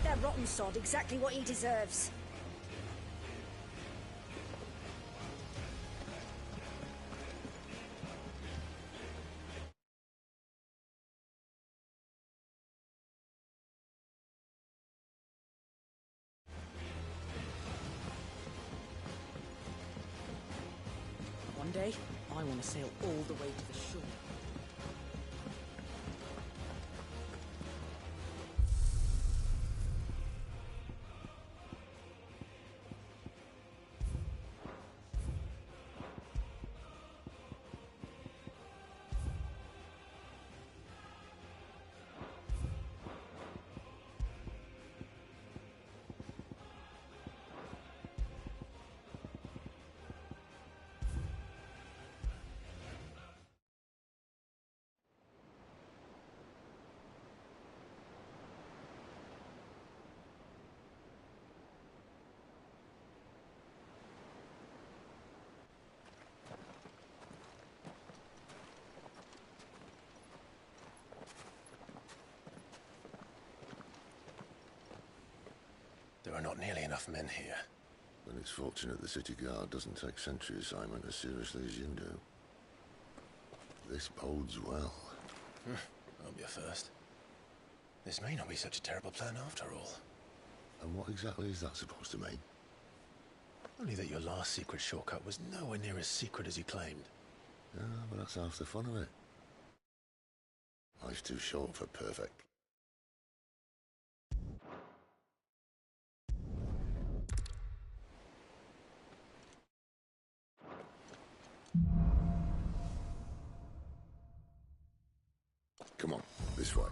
Give that rotten sod exactly what he deserves. One day, I want to sail all the way to the shore. There are not nearly enough men here. Then it's fortunate the city guard doesn't take sentry assignment as seriously as you do. This bodes well. Won't be a first. This may not be such a terrible plan after all. And what exactly is that supposed to mean? Only that your last secret shortcut was nowhere near as secret as you claimed. Yeah, but that's half the fun of it. Life's too short for perfect. Come on, this way.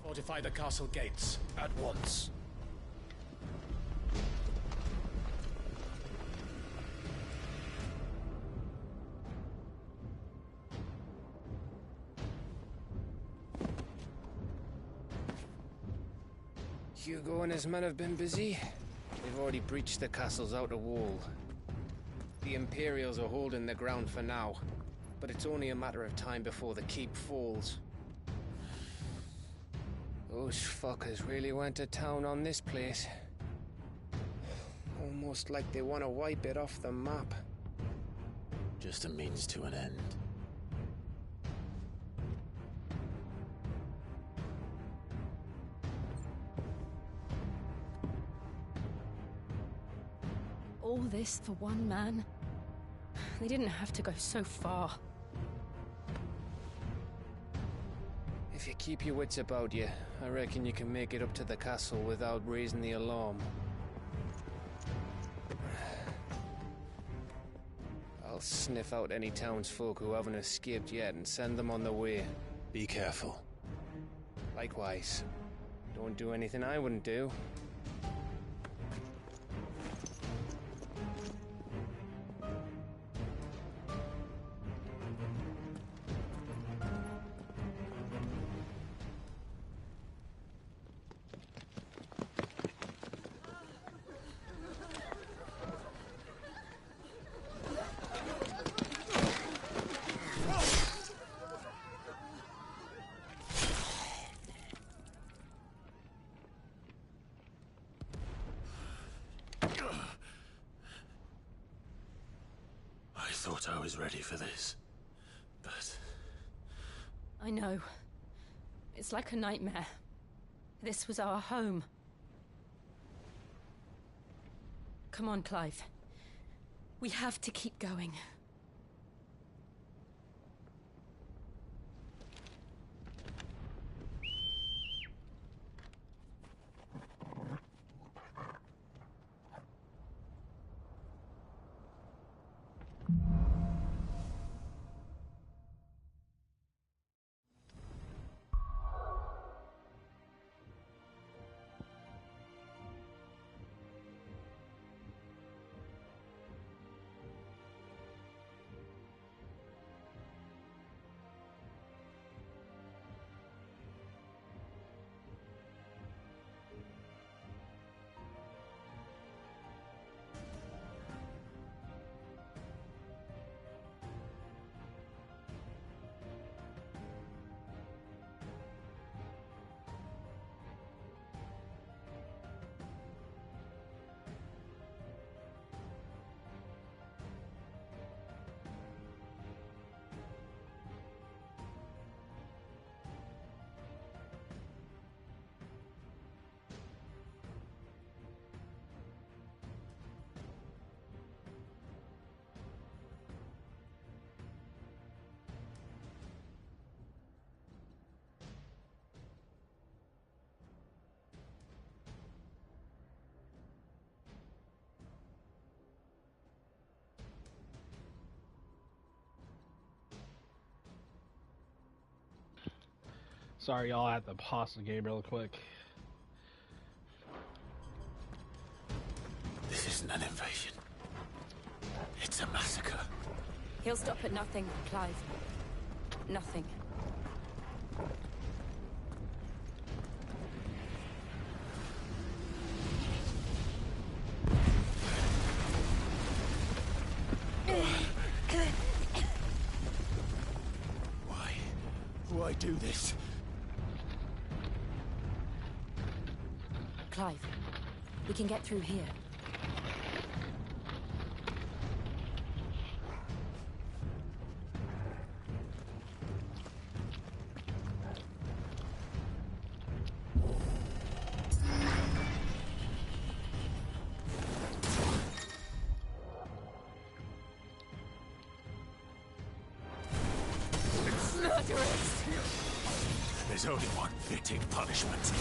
Fortify the castle gates, at once. Hugo and his men have been busy. They've already breached the castle's outer wall. The Imperials are holding the ground for now, but it's only a matter of time before the keep falls. Those fuckers really went to town on this place. Almost like they want to wipe it off the map. Just a means to an end. All this for one man? They didn't have to go so far. If you keep your wits about you, I reckon you can make it up to the castle without raising the alarm. I'll sniff out any townsfolk who haven't escaped yet and send them on their way. Be careful. Likewise. Don't do anything I wouldn't do. I thought I was ready for this, but... I know. It's like a nightmare. This was our home. Come on, Clive. We have to keep going. Sorry, y'all, I had to pause the game real quick. This isn't an invasion. It's a massacre. He'll stop at nothing, Clive. Nothing. Why do this? Clive, we can get through here. There's only one fitting punishment.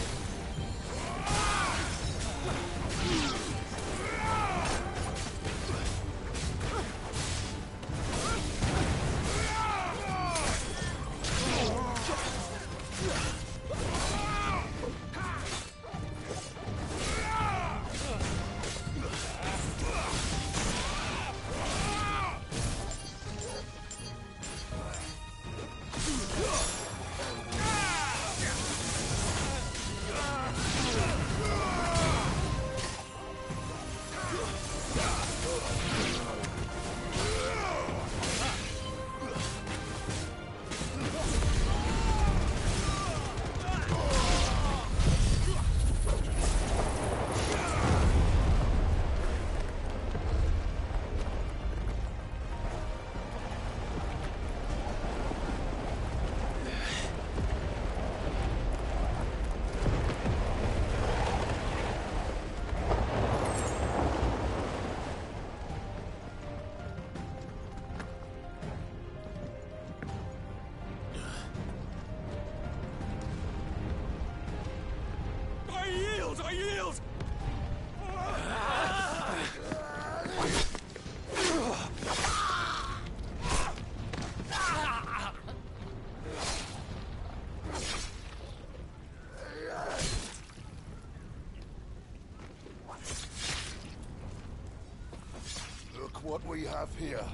what we have here.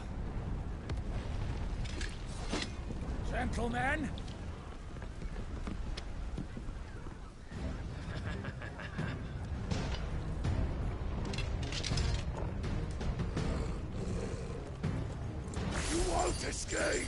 Gentlemen! You won't escape!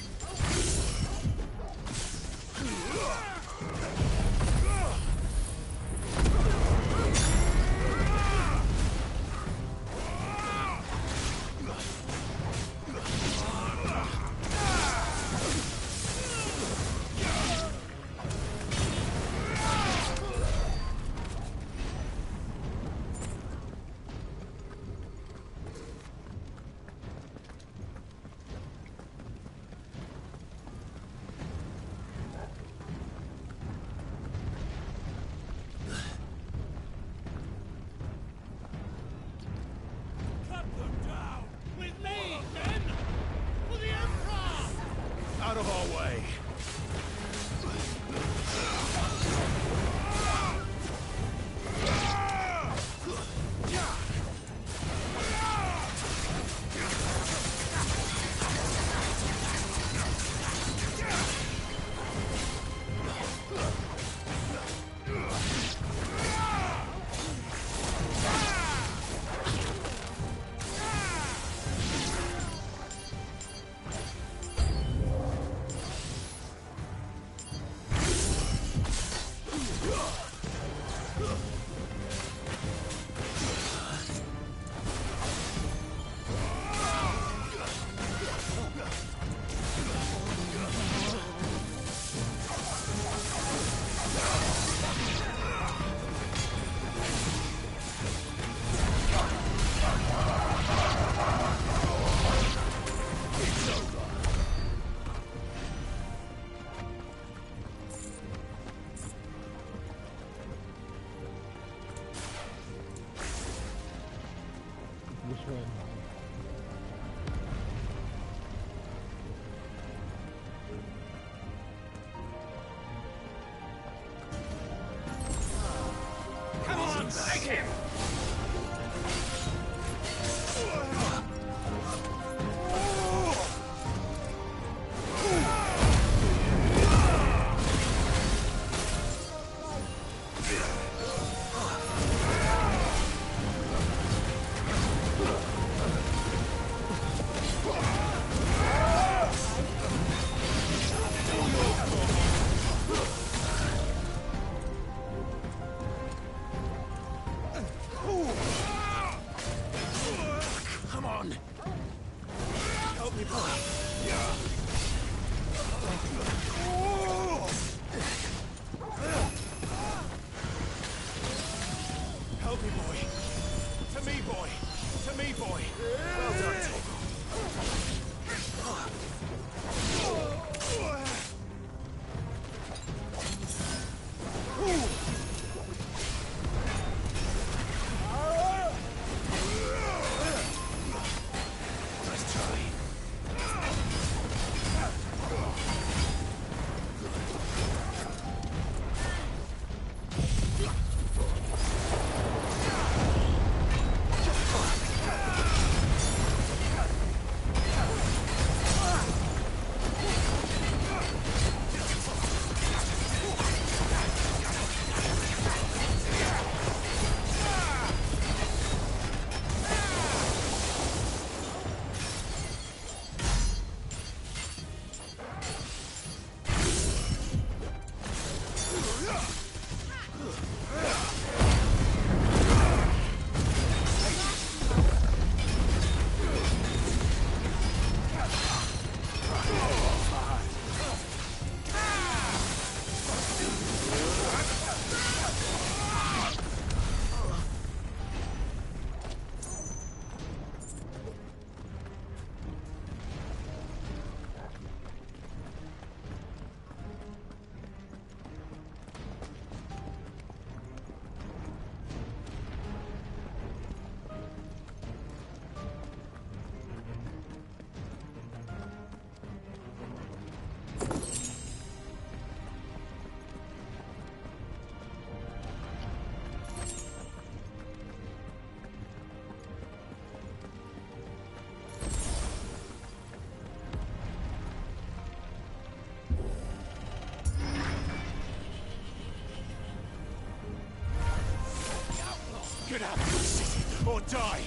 Get out of the city or die!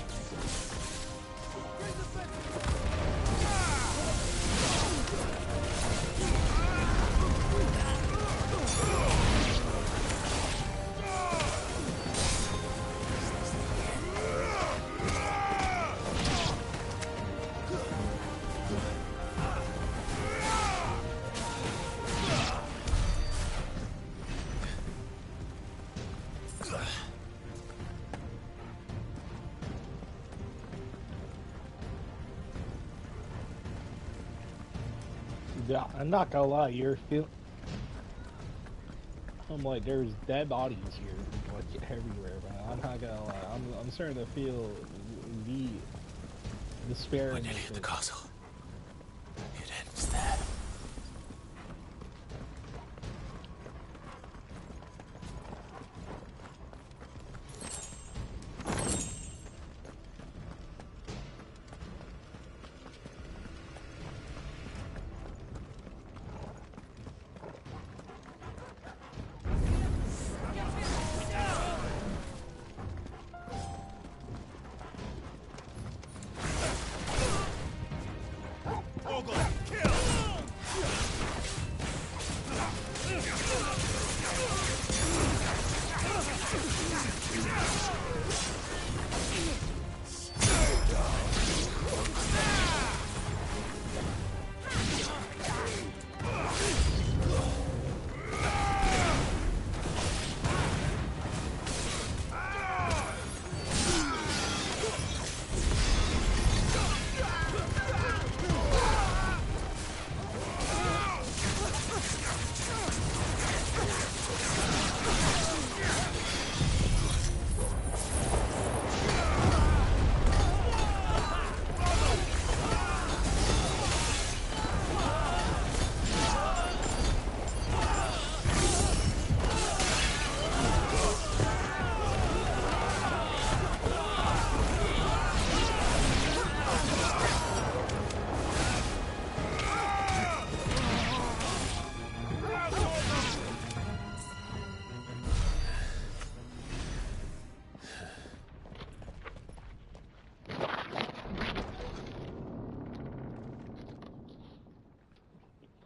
Yeah, I'm not gonna lie, I'm like, there's dead bodies here, like, everywhere, man. I'm not gonna lie. I'm starting to feel the despair. We're nearly at the castle. It ends there.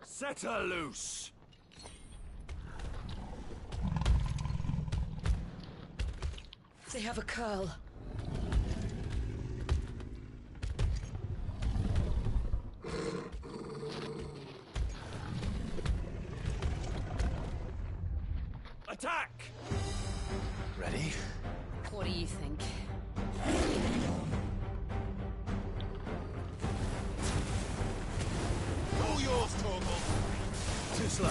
Set her loose! They have a curl. Attack! Ready? What do you think? All yours, Torgal! Too slow.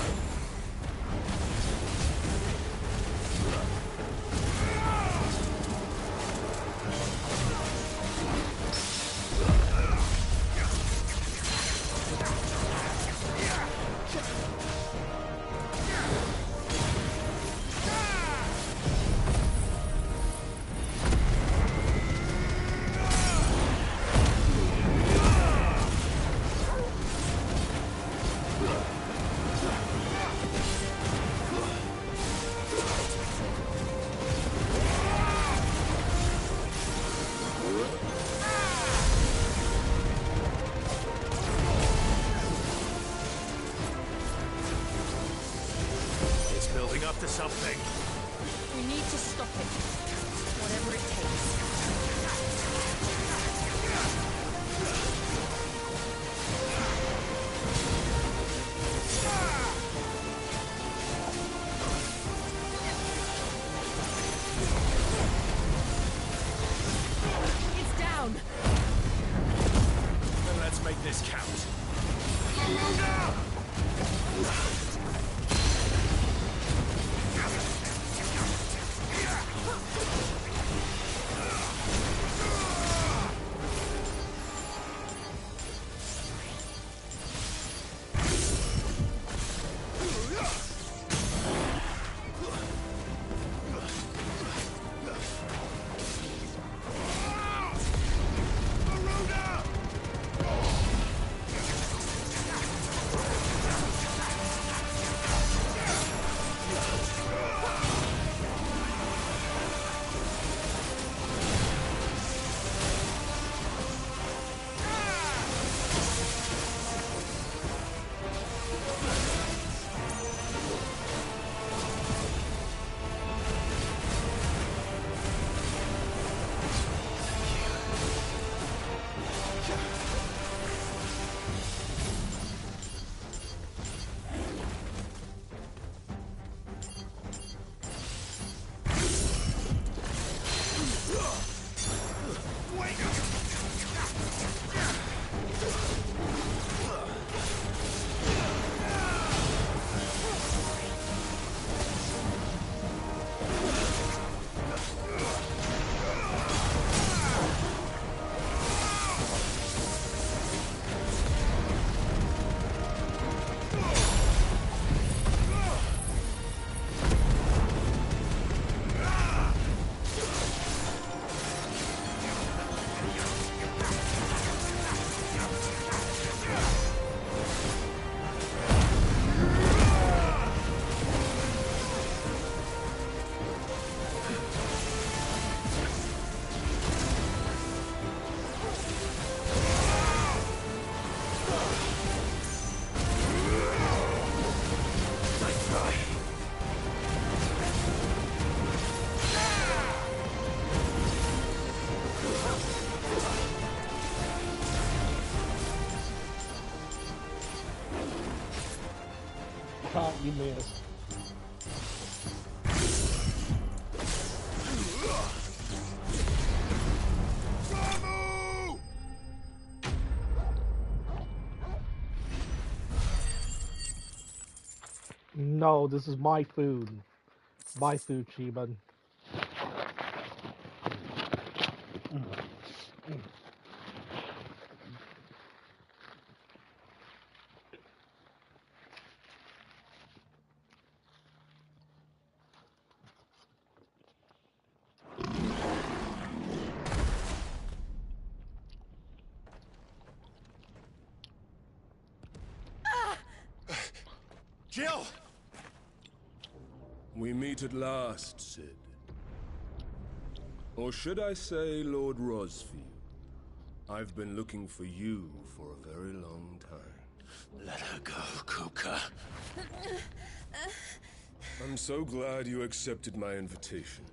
Up to something. We need to stop it. Whatever it takes. It's down. Then let's make this count. shot you missed. No, this is my food. My food, Chiba. Jill! We meet at last, Sid. Or should I say, Lord Rosfield? I've been looking for you for a very long time. Let her go, Kuka. I'm so glad you accepted my invitation.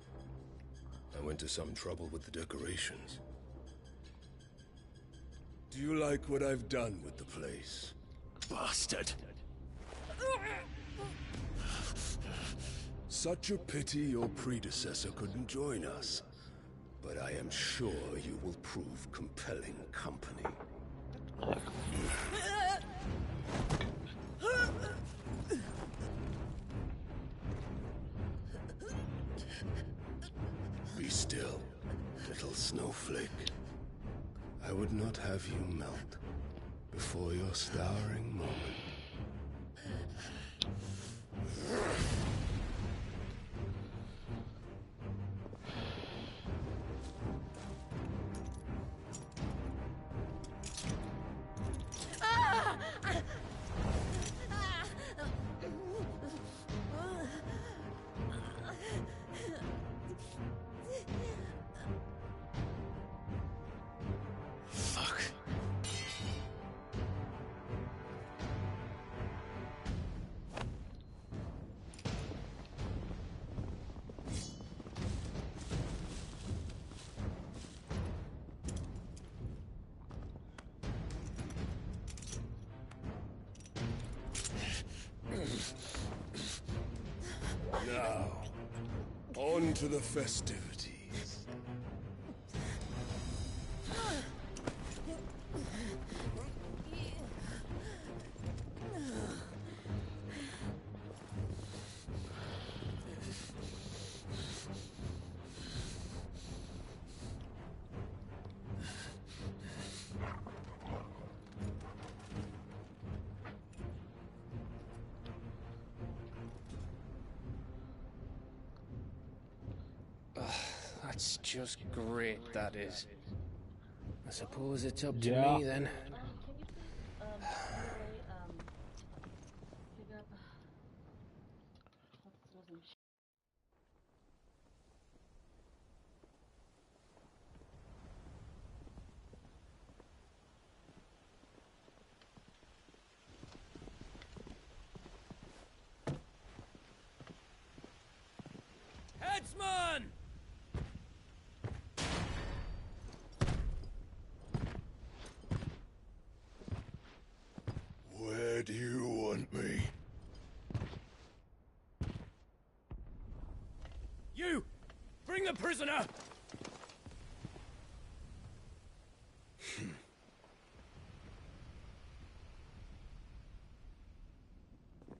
I went to some trouble with the decorations. Do you like what I've done with the place? Bastard. Such a pity your predecessor couldn't join us. But I am sure you will prove compelling company. Be still, little snowflake. I would not have you melt before your starring moment. Fuck. Now, on to the festivities. That's just great, that is. I suppose it's up to Yeah. me then. Headsman! Where do you want me? You! Bring the prisoner!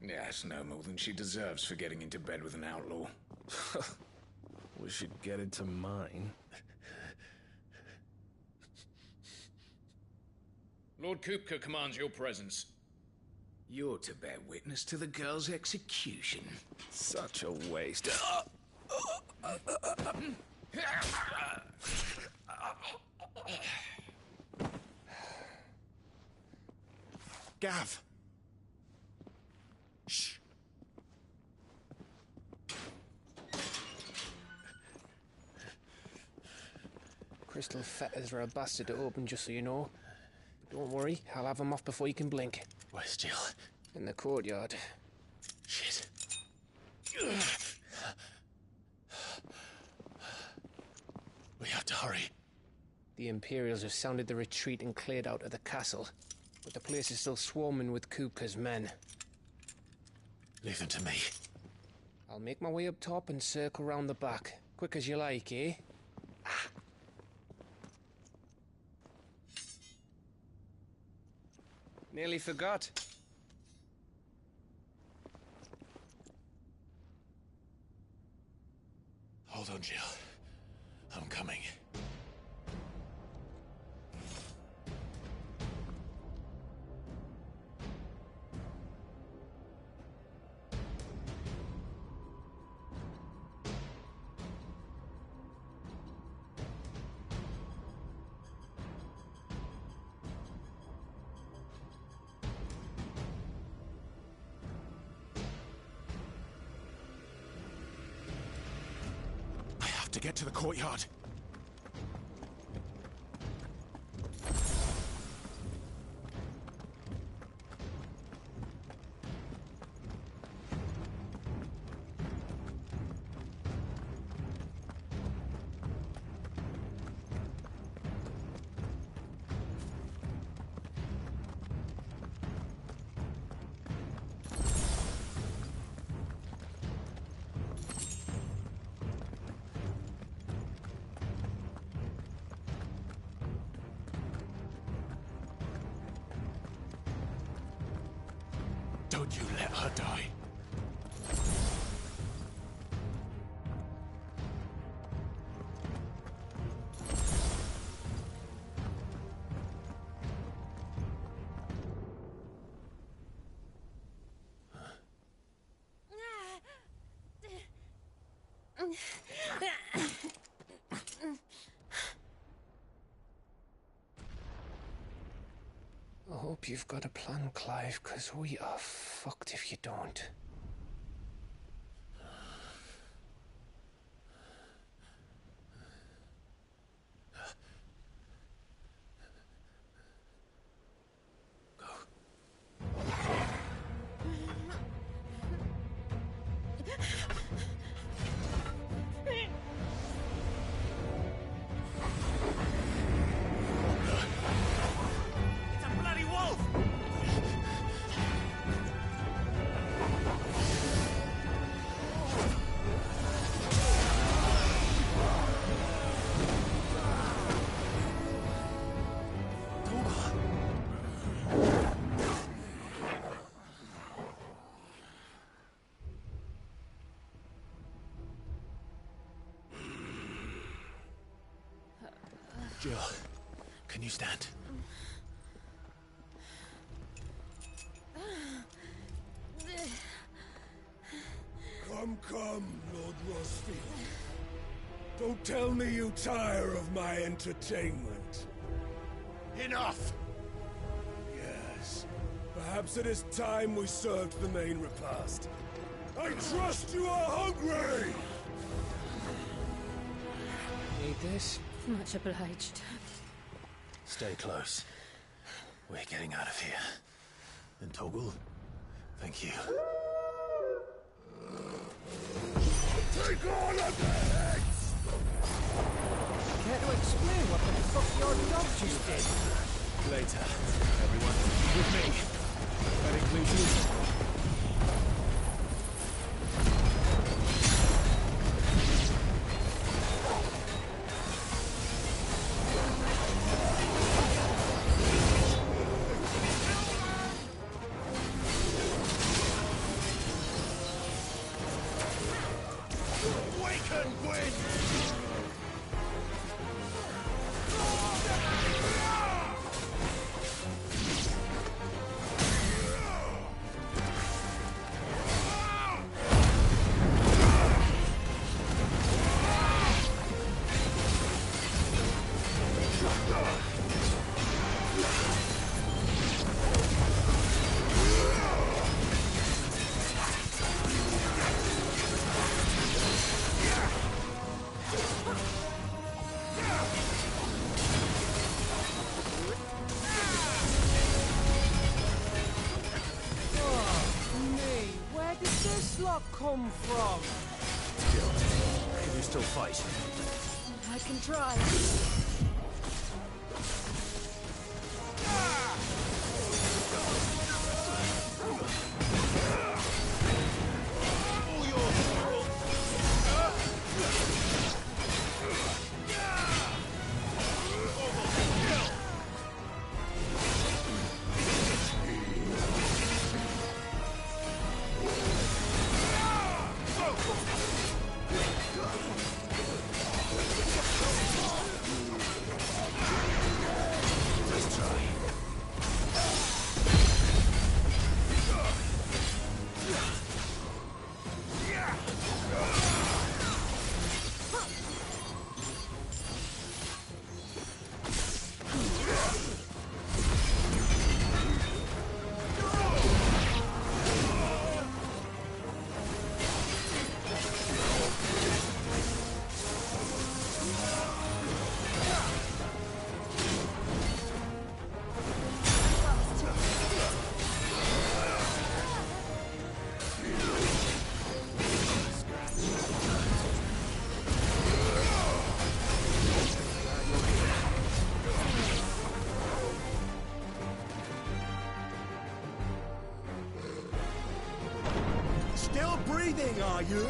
Yes, no more than she deserves for getting into bed with an outlaw. We should get into mine. Lord Kupka commands your presence. You're to bear witness to the girl's execution. Such a waste. Gav! Shh! Crystal fetters are a bastard to open, just so you know. But don't worry, I'll have them off before you can blink. Where's Jill? In the courtyard. Shit. We have to hurry. The Imperials have sounded the retreat and cleared out of the castle. But the place is still swarming with Kupka's men. Leave them to me. I'll make my way up top and circle round the back. Quick as you like, eh? Nearly forgot. Hold on, Jill. I'm coming. To get to the courtyard. Don't you let her die. I hope you've got a plan, Clive, because we are fucked if you don't. Jill, can you stand? Come, Lord Rosfield. Don't tell me you tire of my entertainment. Enough! Yes. Perhaps it is time we served the main repast. I trust you are hungry! Need this? Much obliged. Stay close. We're getting out of here. And Toggle, thank you. Take all of their heads! Care to explain what the fuck your dog just did? Later, everyone. With me. That includes you. Come from? Jill, can you still fight? I can try. Still breathing, are you?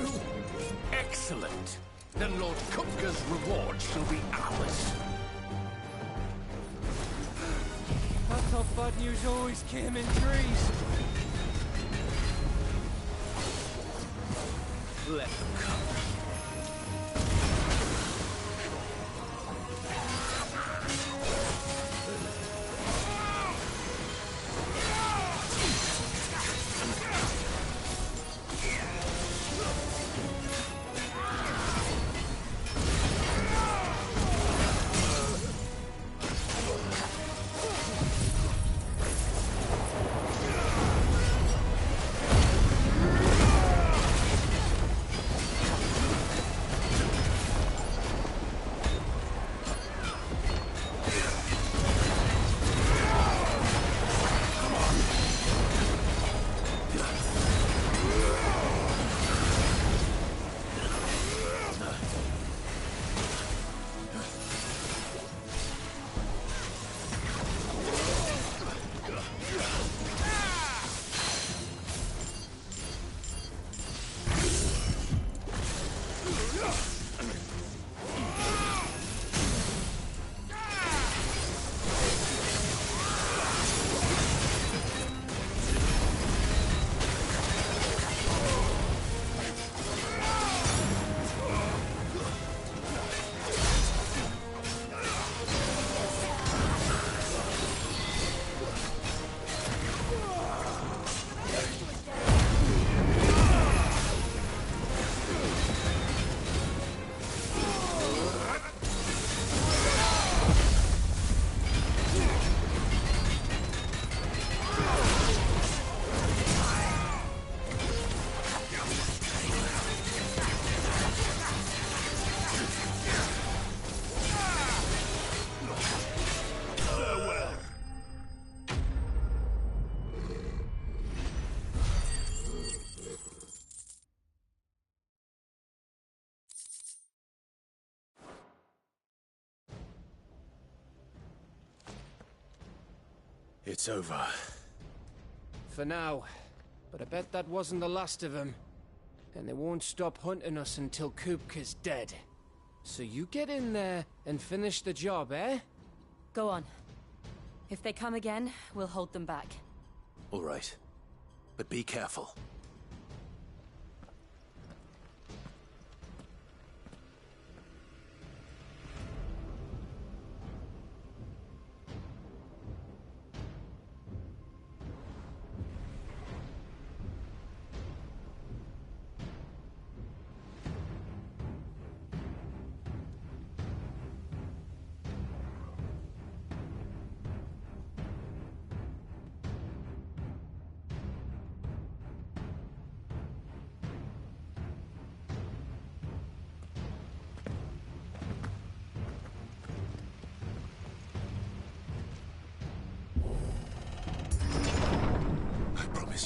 Excellent. Then Lord Kupka's reward shall be ours. I thought bad news always came in threes. Let them come. It's over. For now. But I bet that wasn't the last of them. And they won't stop hunting us until Kupka's dead. So you get in there and finish the job, eh? Go on. If they come again, we'll hold them back. All right. But be careful.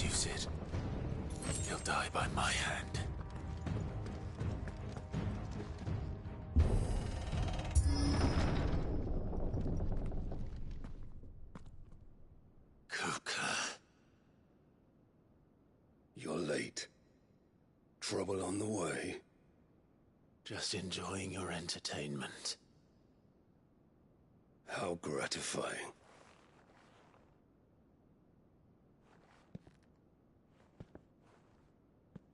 You, Sid. He'll die by my hand. Kupka. You're late. Trouble on the way. Just enjoying your entertainment. How gratifying.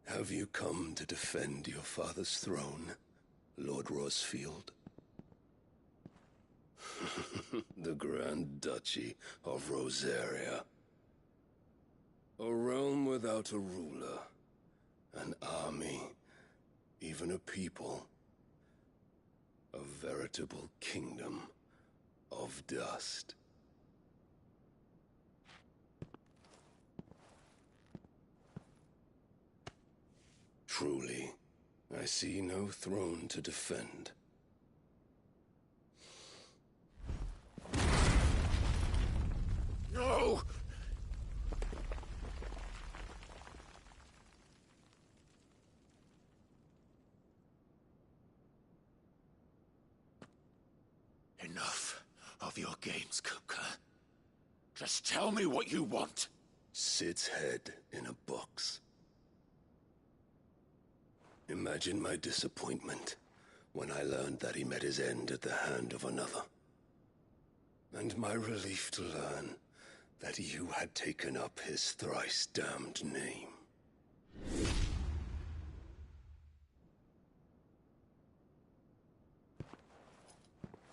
Have you come to defend your father's throne, Lord Rosfield? The Grand Duchy of Rosaria. A realm without a ruler, an army, even a people. A veritable kingdom of dust. Truly, I see no throne to defend. No! Enough of your games, Kupka. Just tell me what you want. Sid's head in a box. Imagine my disappointment when I learned that he met his end at the hand of another. And my relief to learn that you had taken up his thrice damned name.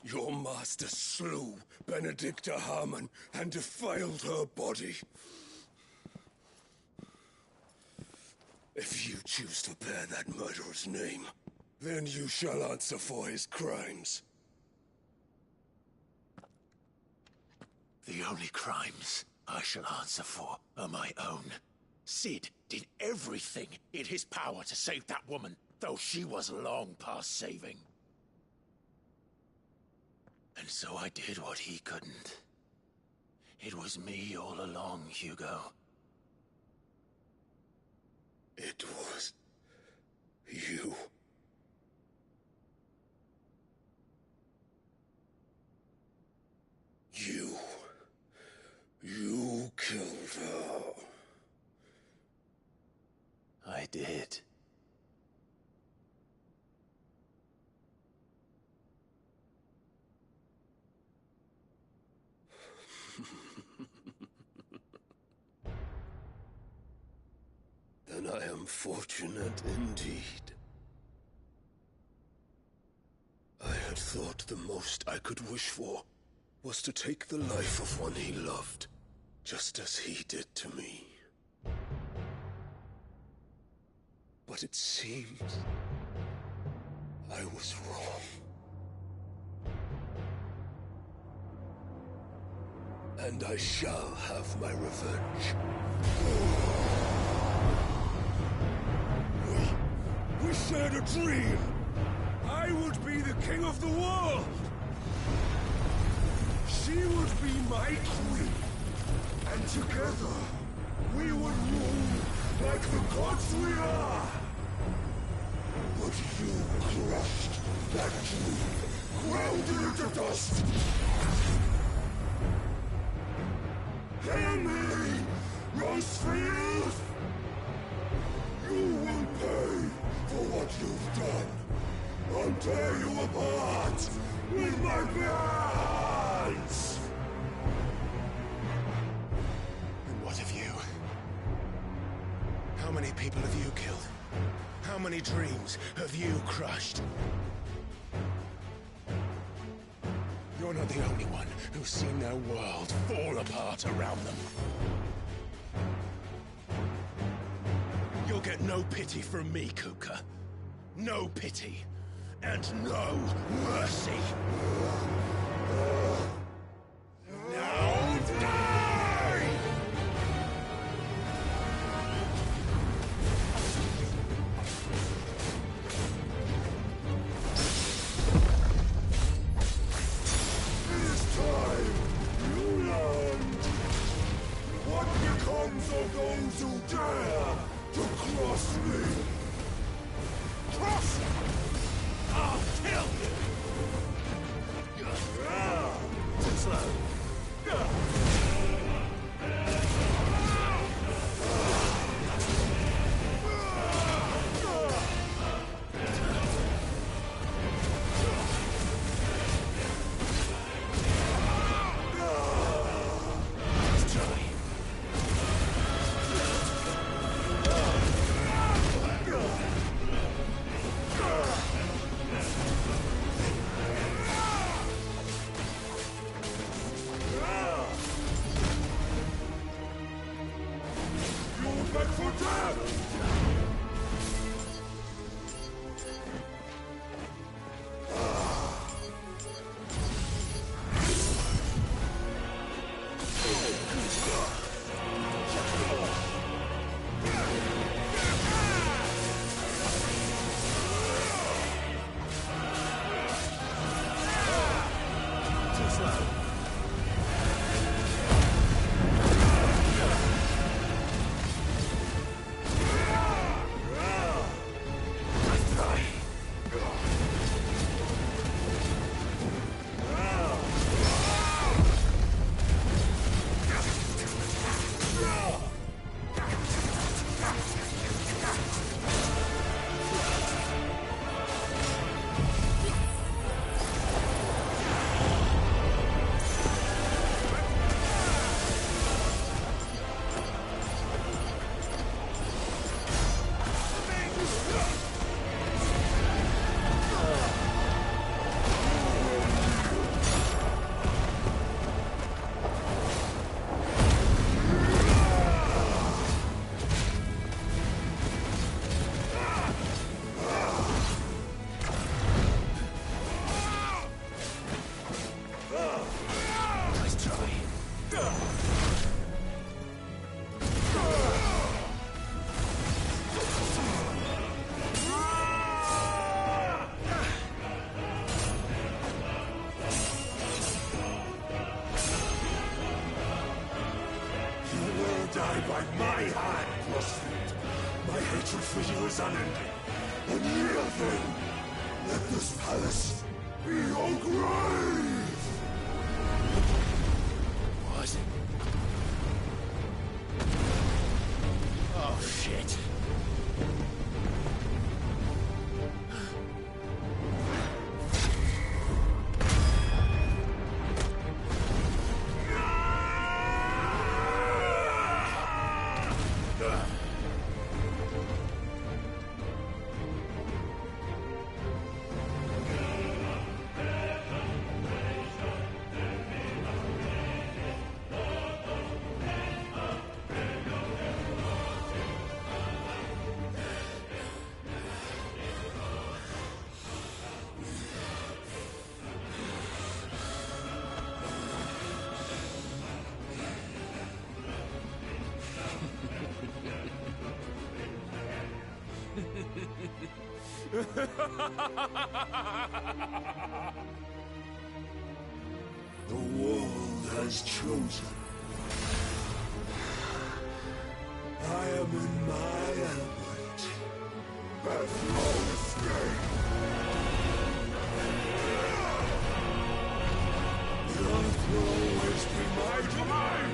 Your master slew Benedicta Harmon and defiled her body. If you choose to bear that murderer's name, then you shall answer for his crimes. The only crimes I shall answer for are my own. Sid did everything in his power to save that woman, though she was long past saving. And so I did what he couldn't. It was me all along, Hugo. It was you. You killed her. I did. Then I am fortunate indeed. I had thought the most I could wish for was to take the life of one he loved, just as he did to me. But it seems I was wrong. And I shall have my revenge. We shared a dream! I would be the king of the world! She would be my queen! And together, we would rule like the gods we are! But you crushed that dream, ground it into dust! Hear me, Rosefield! You will pay for what you've done. I'll tear you apart with my hands! And what of you? How many people have you killed? How many dreams have you crushed? You're not the only one who's seen their world fall apart around them. You'll get no pity from me, Kuka. No pity. And no mercy. Now die! This time, you learned what becomes of those who dare to cross me. Cross! I'll kill you! Too slow. Let's try. by my hand, CrossFit. My hatred for you is unending. And kneel then. Let this palace be your grave! What? Oh, shit. The world has chosen. I am in my element. There's no escape. The earth will always be my domain.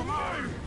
You're mine!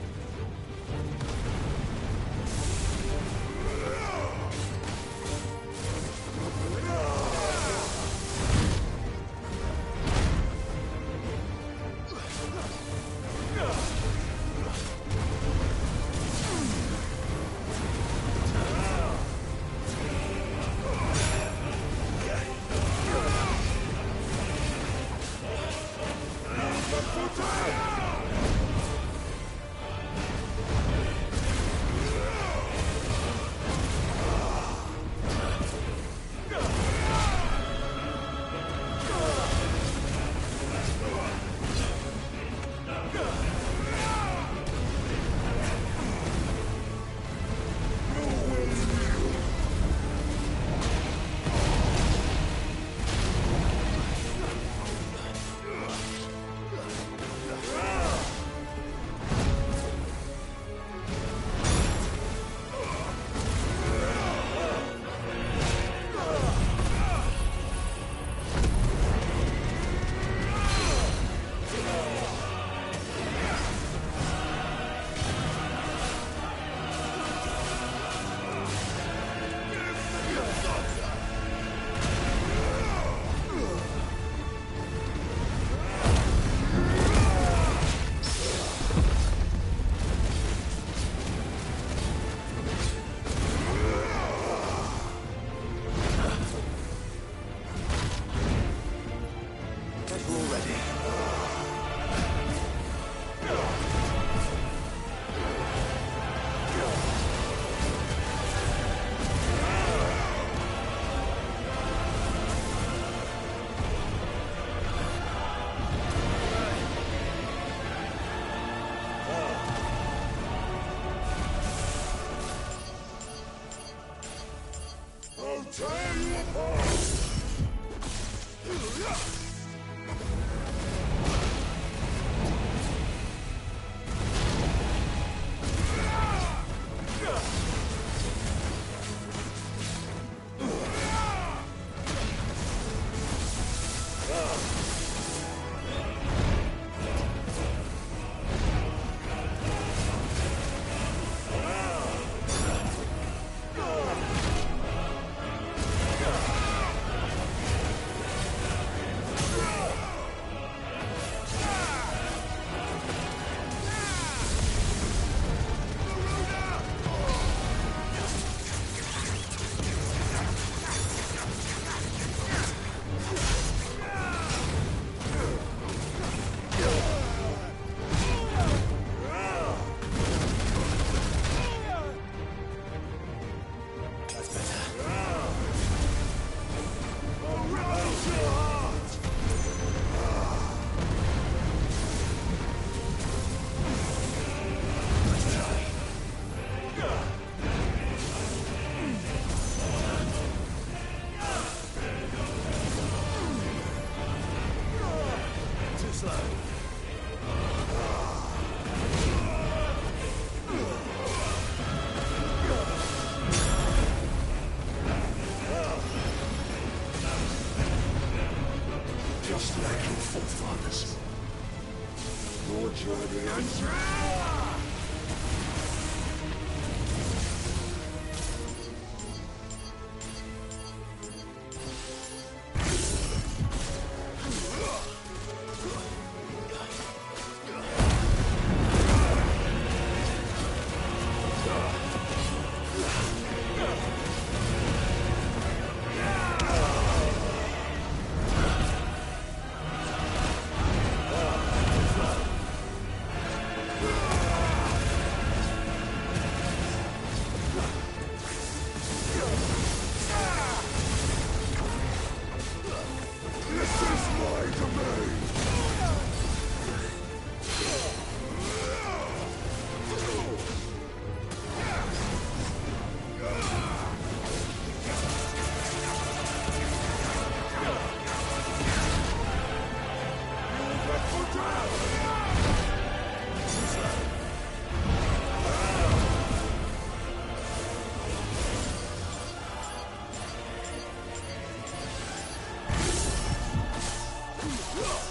Ugh!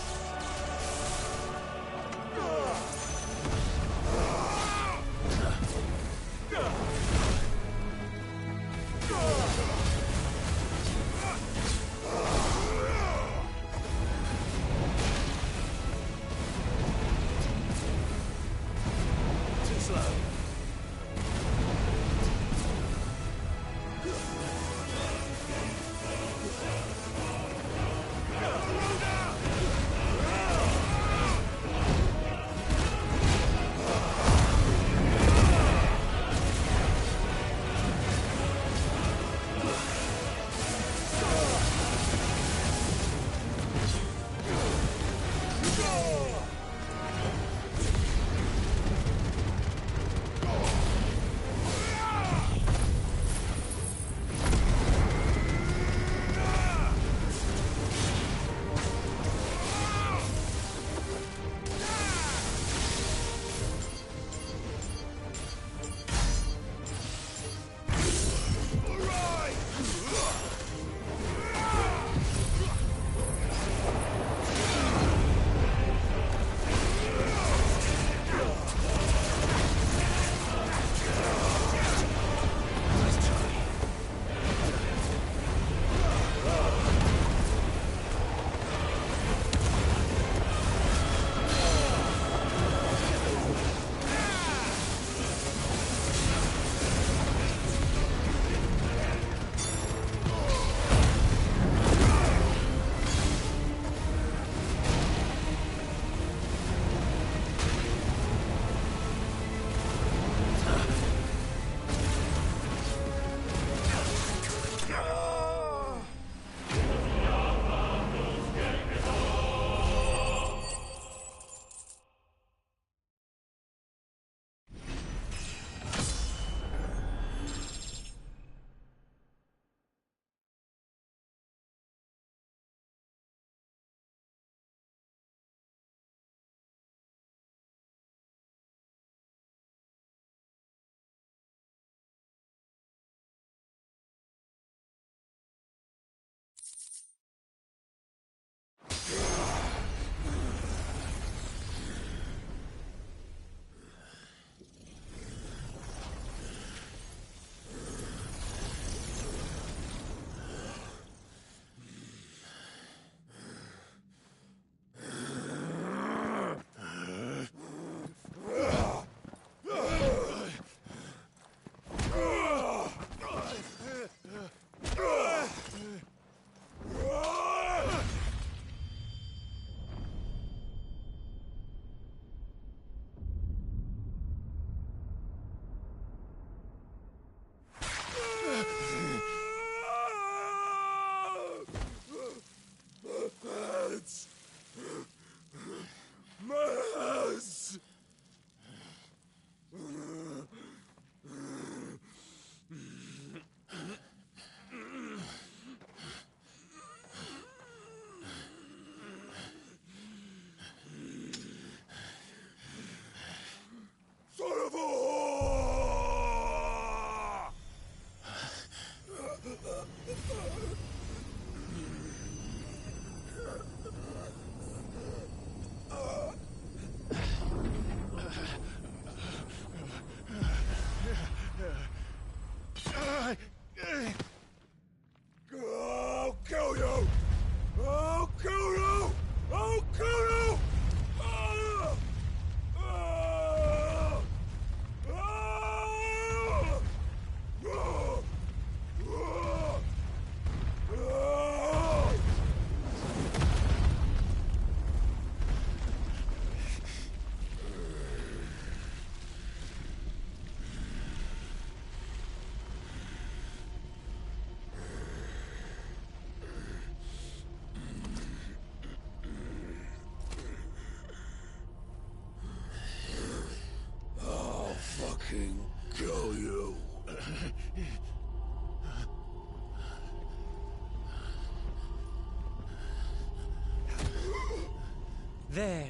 There.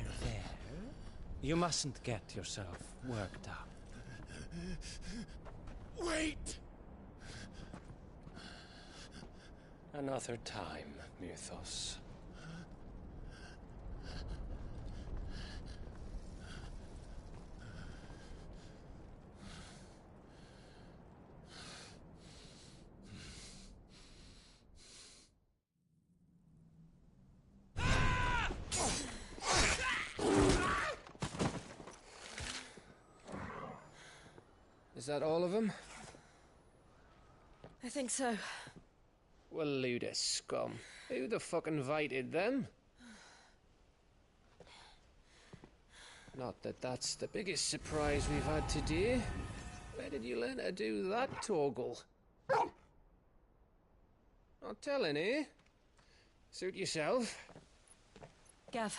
You mustn't get yourself worked up. Wait! Another time, Mythos. Is that all of them? I think so. Well, load of scum. Who the fuck invited them? Not that that's the biggest surprise we've had today. Where did you learn to do that, Torgal? Not telling, eh? Suit yourself. Gav,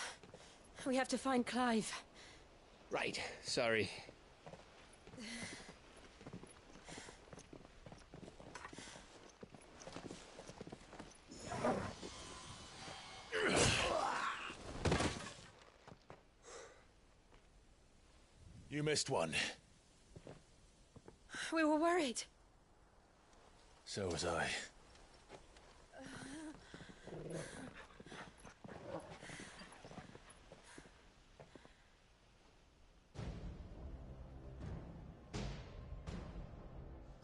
we have to find Clive. Right, sorry. You missed one. We were worried. So was I.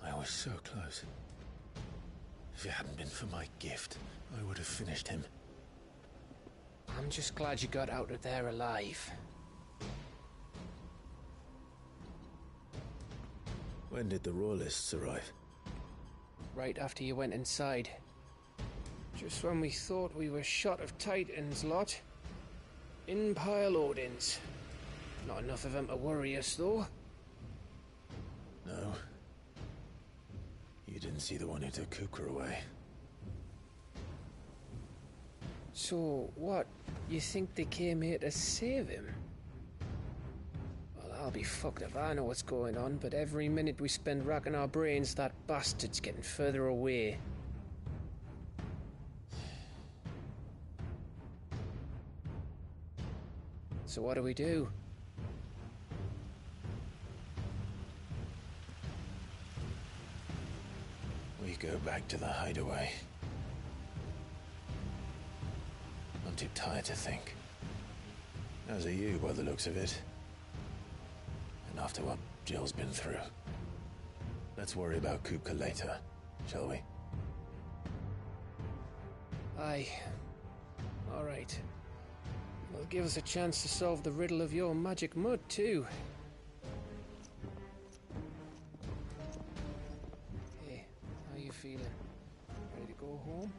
I was so close. If it hadn't been for my gift, I would have finished him. I'm just glad you got out of there alive. When did the Royalists arrive? Right after you went inside. Just when we thought we were shot of Titans, lot. In pile Odins. Not enough of them to worry us, though. No. You didn't see the one who took Kupka away. So, what? You think they came here to save him? Well, I'll be fucked if I know what's going on, but every minute we spend racking our brains, that bastard's getting further away. So what do we do? We go back to the hideaway. I'm too tired to think. As are you, by the looks of it. And after what Jill's been through. Let's worry about Kupka later, shall we? Aye. All right. It'll give us a chance to solve the riddle of your magic mud, too. Hey, how you feeling? Ready to go home?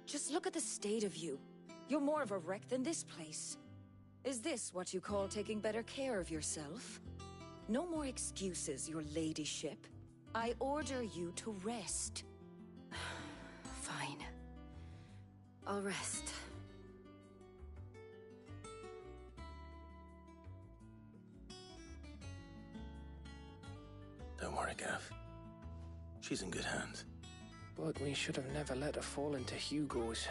Just look at the state of you. You're more of a wreck than this place. Is this what you call taking better care of yourself? No more excuses, your ladyship. I order you to rest. Fine. I'll rest. Don't worry, Gav. She's in good hands. But we should have never let her fall into Hugo's.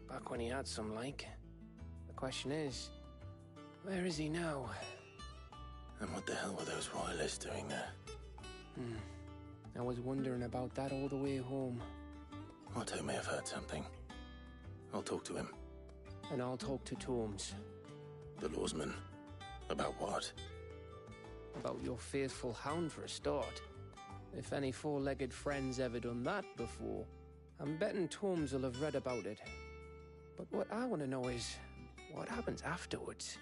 Back when he had some like. The question is, where is he now? And what the hell were those royalists doing there? I was wondering about that all the way home. Otto may have heard something. I'll talk to him. And I'll talk to Tomes. The lawsman. About what? About your faithful hound for a start. If any four-legged friend's ever done that before, I'm betting Tomes will have read about it. But what I want to know is, what happens afterwards?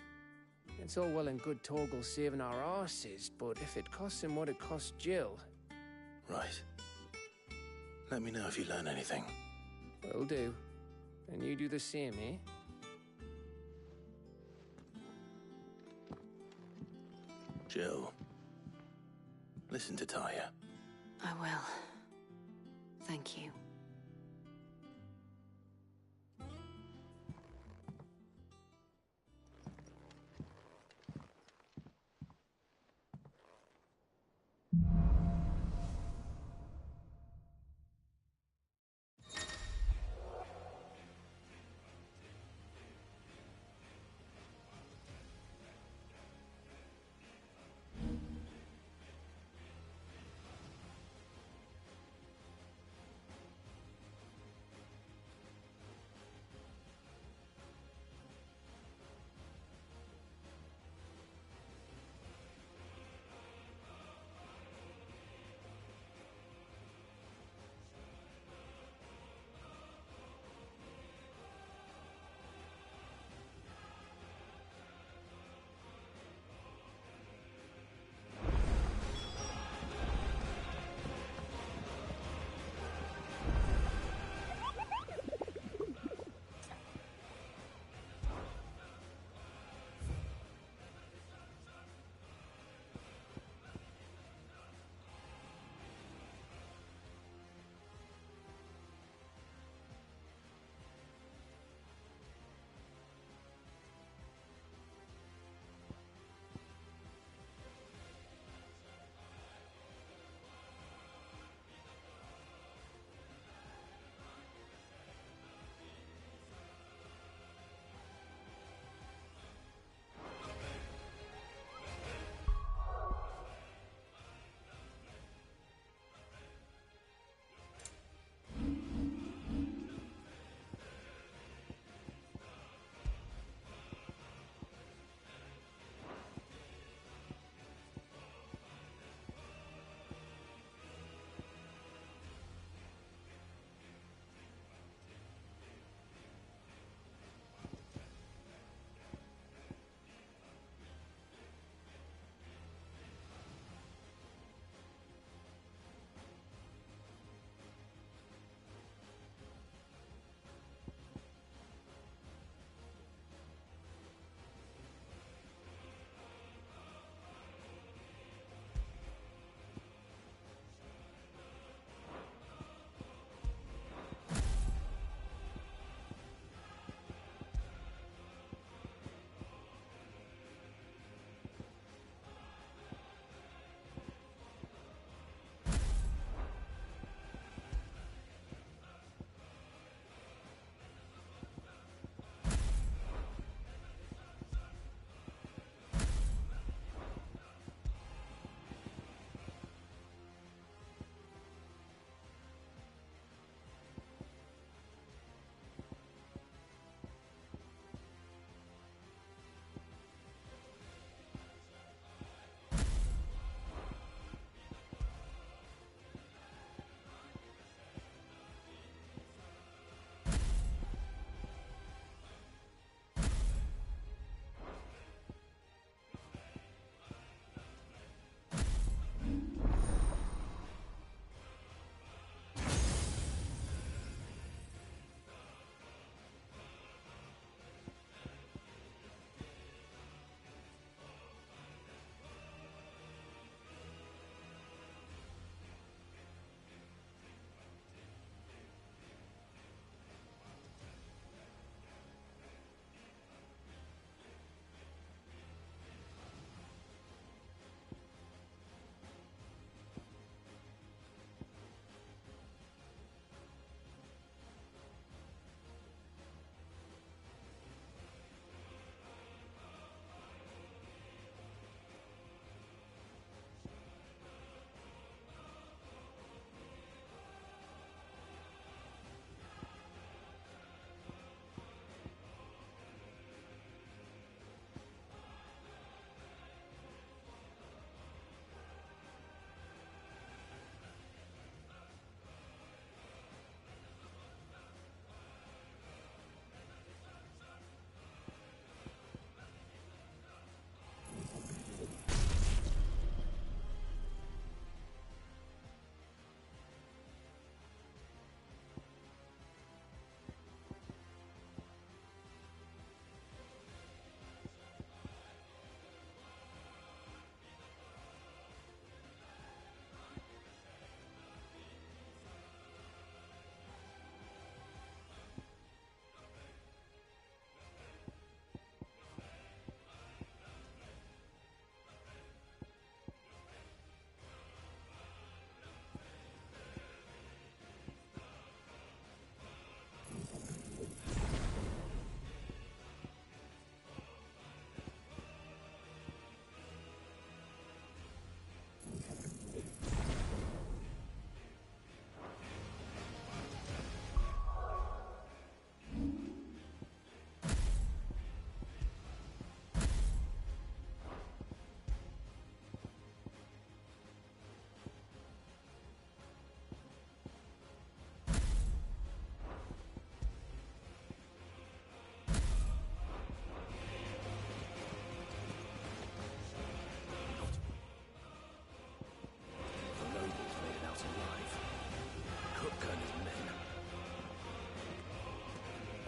It's all well and good Torgal saving our arses, but if it costs him what it cost Jill... Right. Let me know if you learn anything. Will do. And you do the same, eh? Jill, listen to Taya. I will. Thank you.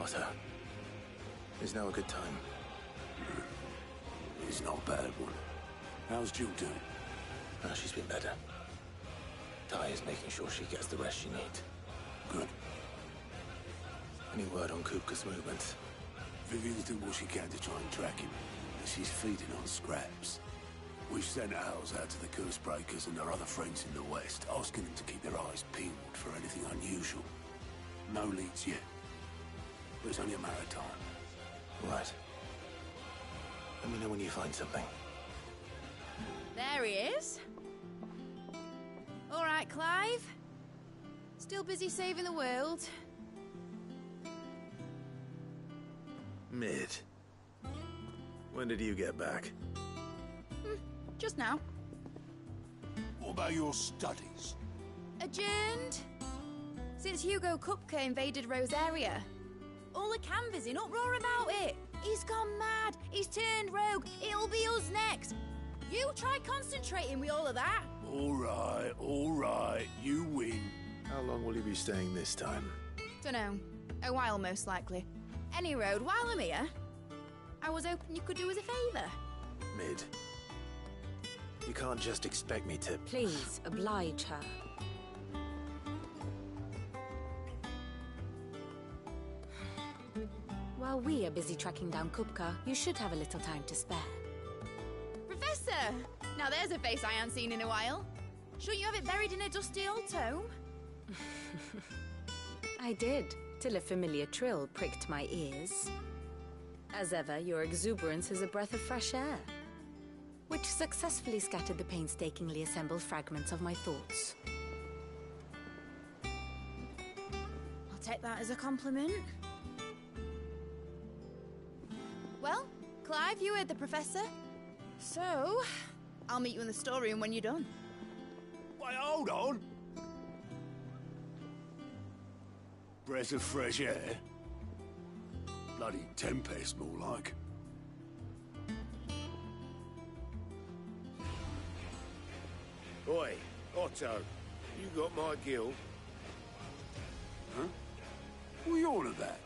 Potter. Is now a good time? It's not a bad one. How's Jill doing? She's been better. Ty is making sure she gets the rest she needs. Good. Any word on Kupka's movements? Vivian's doing what she can to try and track him, but she's feeding on scraps. We've sent ours out to the Curse Breakers and their other friends in the West, asking them to keep their eyes peeled for anything unusual. No leads yet. But it's only a matter of time. Right. Let me know when you find something. There he is. All right, Clive. Still busy saving the world. Mid. When did you get back? Just now. What about your studies? Adjourned. Since Hugo Kupka invaded Rosaria. All the canvas in uproar about it. He's gone mad. He's turned rogue. It'll be us next. You try concentrating with all of that. All right. You win. How long will you be staying this time? Dunno. A while, most likely. Any road, while I'm here, I was hoping you could do us a favour. Mid. You can't just expect me to... Please, oblige her. While we are busy tracking down Kupka, you should have a little time to spare. Professor! Now there's a face I haven't seen in a while. Shouldn't you have it buried in a dusty old tome? I did, till a familiar trill pricked my ears. As ever, your exuberance is a breath of fresh air, which successfully scattered the painstakingly assembled fragments of my thoughts. I'll take that as a compliment. Well, Clive, you heard the Professor. So, I'll meet you in the storeroom when you're done. Wait, hold on. Breath of fresh air? Bloody tempest, more like. Oi, Otto, you got my guild? Huh? What are you on about?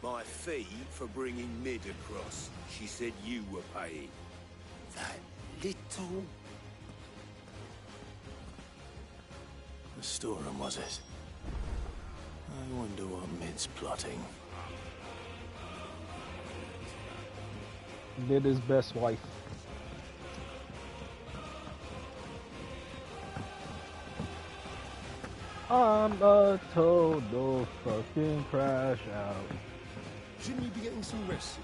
My fee for bringing Mid across. She said you were paying. That little... The storeroom, was it? I wonder what Mid's plotting. Did his best wife. I'm a total fucking crash out. Shouldn't you be getting some rest?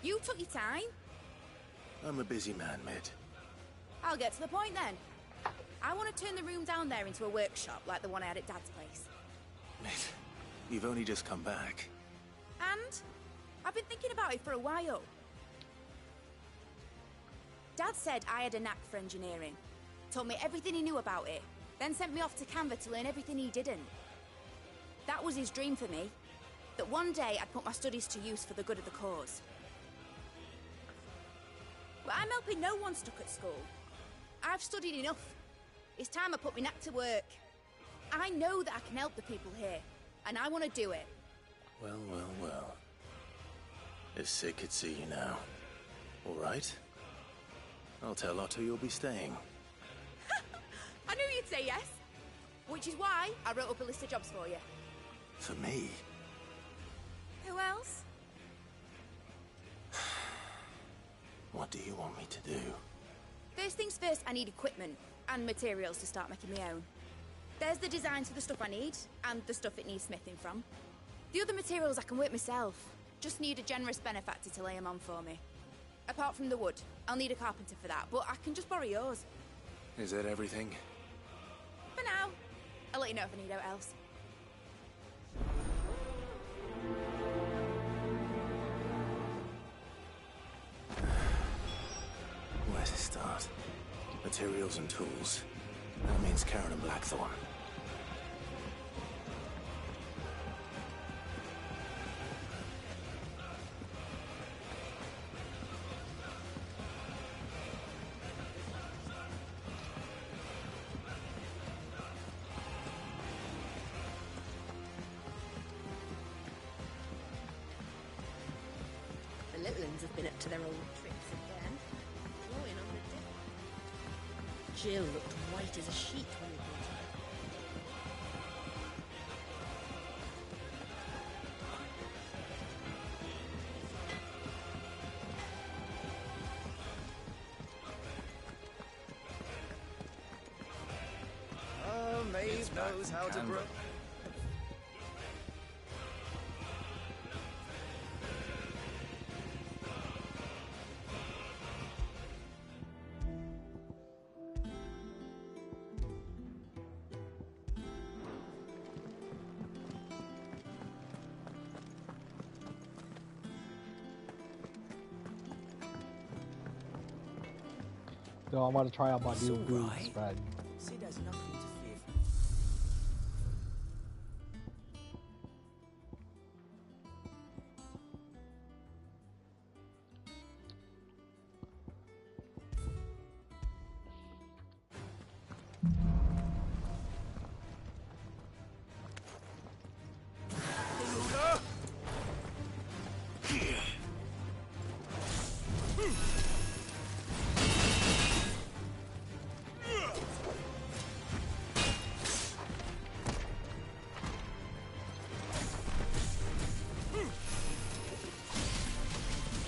You took your time. I'm a busy man, Mid. I'll get to the point then. I want to turn the room down there into a workshop like the one I had at Dad's place. Mid, you've only just come back. And I've been thinking about it for a while. Dad said I had a knack for engineering. Told me everything he knew about it. Then sent me off to Canva to learn everything he didn't. That was his dream for me. That one day I'd put my studies to use for the good of the cause. But I'm helping no one stuck at school. I've studied enough. It's time I put my knack to work. I know that I can help the people here, and I want to do it. Well. If Sid could see you now. All right. I'll tell Otto you'll be staying. I knew you'd say yes. Which is why I wrote up a list of jobs for you. For me? Who else? What do you want me to do? First things first, I need equipment and materials to start making my own. There's the designs for the stuff I need, and the stuff it needs smithing from. The other materials I can work myself. Just need a generous benefactor to lay them on for me. Apart from the wood, I'll need a carpenter for that, but I can just borrow yours. Is that everything? For now. I'll let you know if I need out else. Where to start? Materials and tools. That means Karen and Blackthorn. little uns have been up to their old tricks again. Blowing on the deck. Jill looked white as a sheet when we brought her. Maeve knows how to grow. So I'm gonna try out my new boots, but See, there's nothing to fear.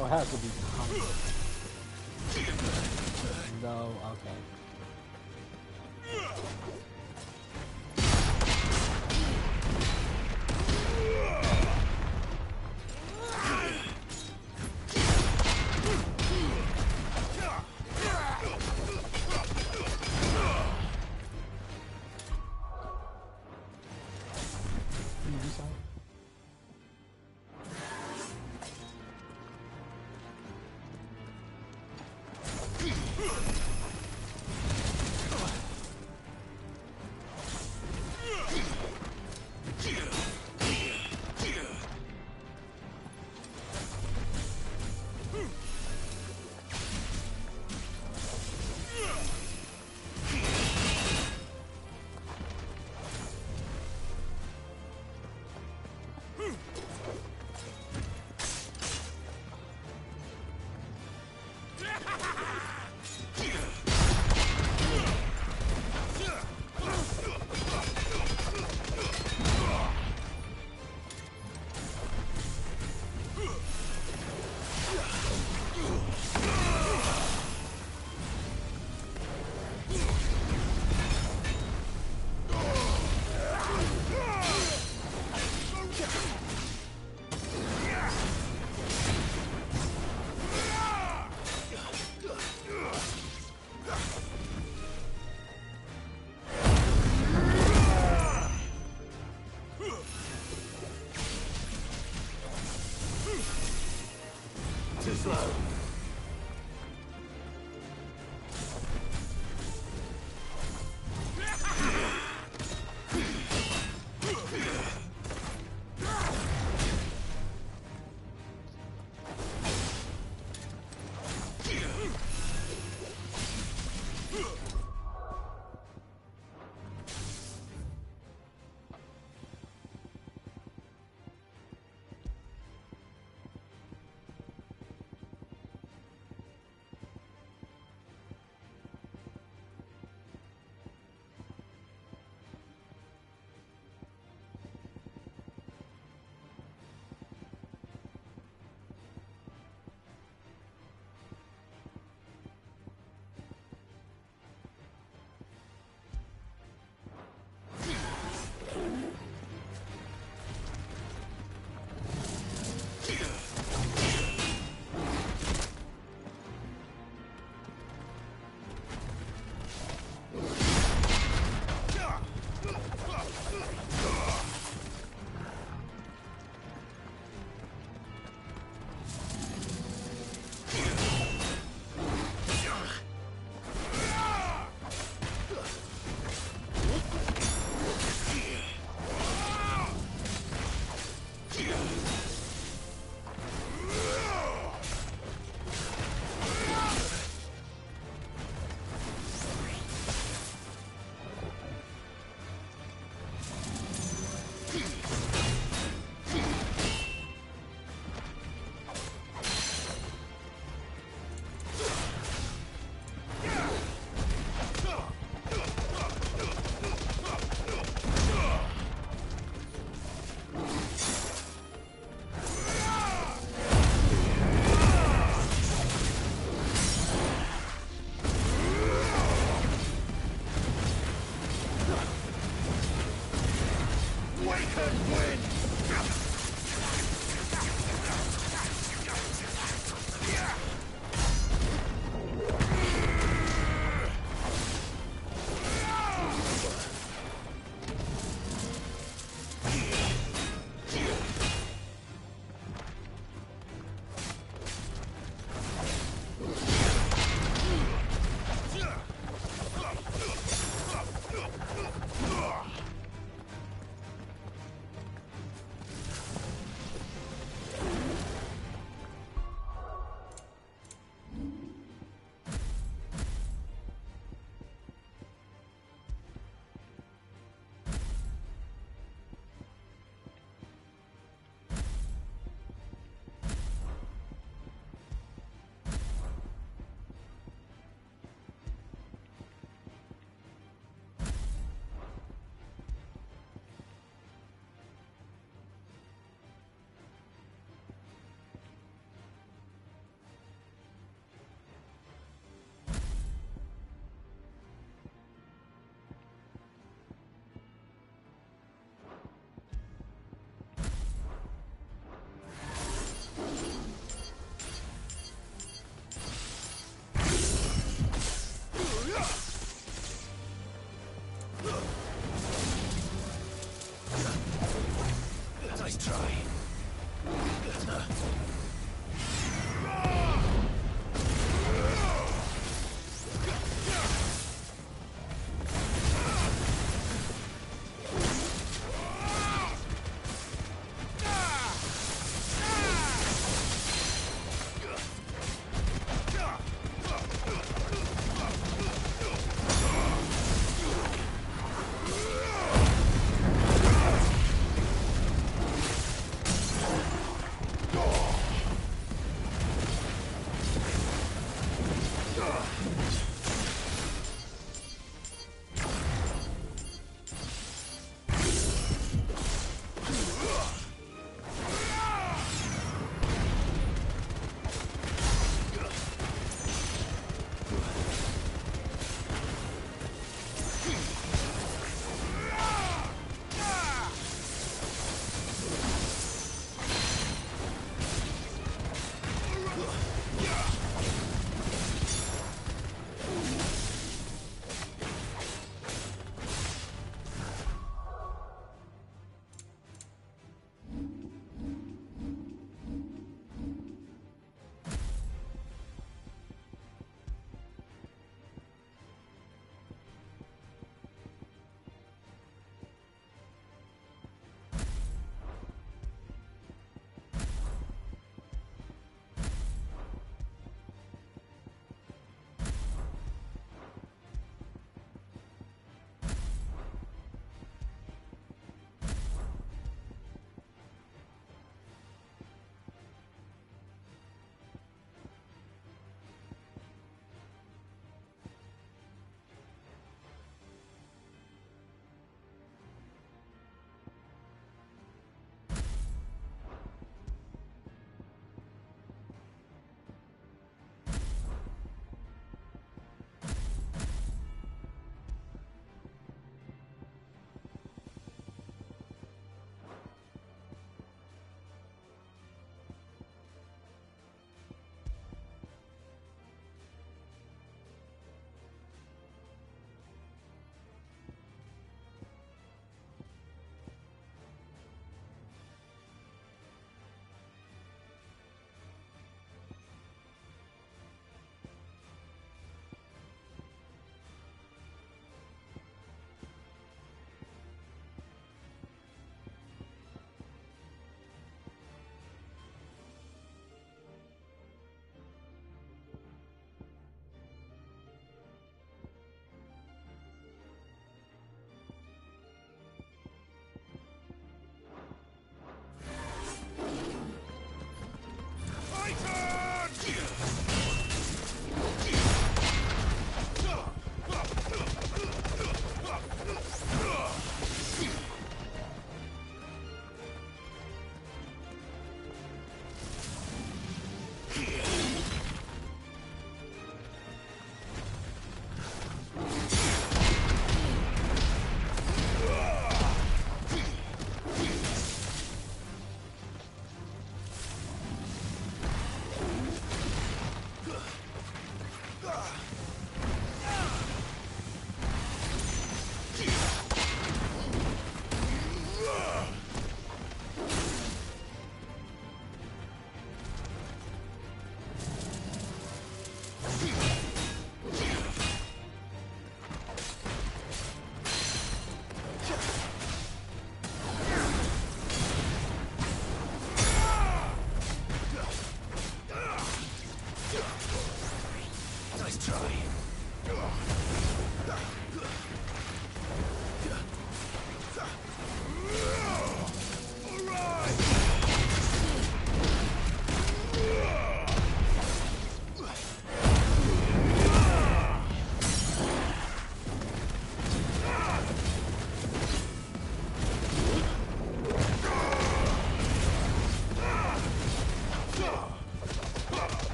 oh, it has to be behind. No, okay.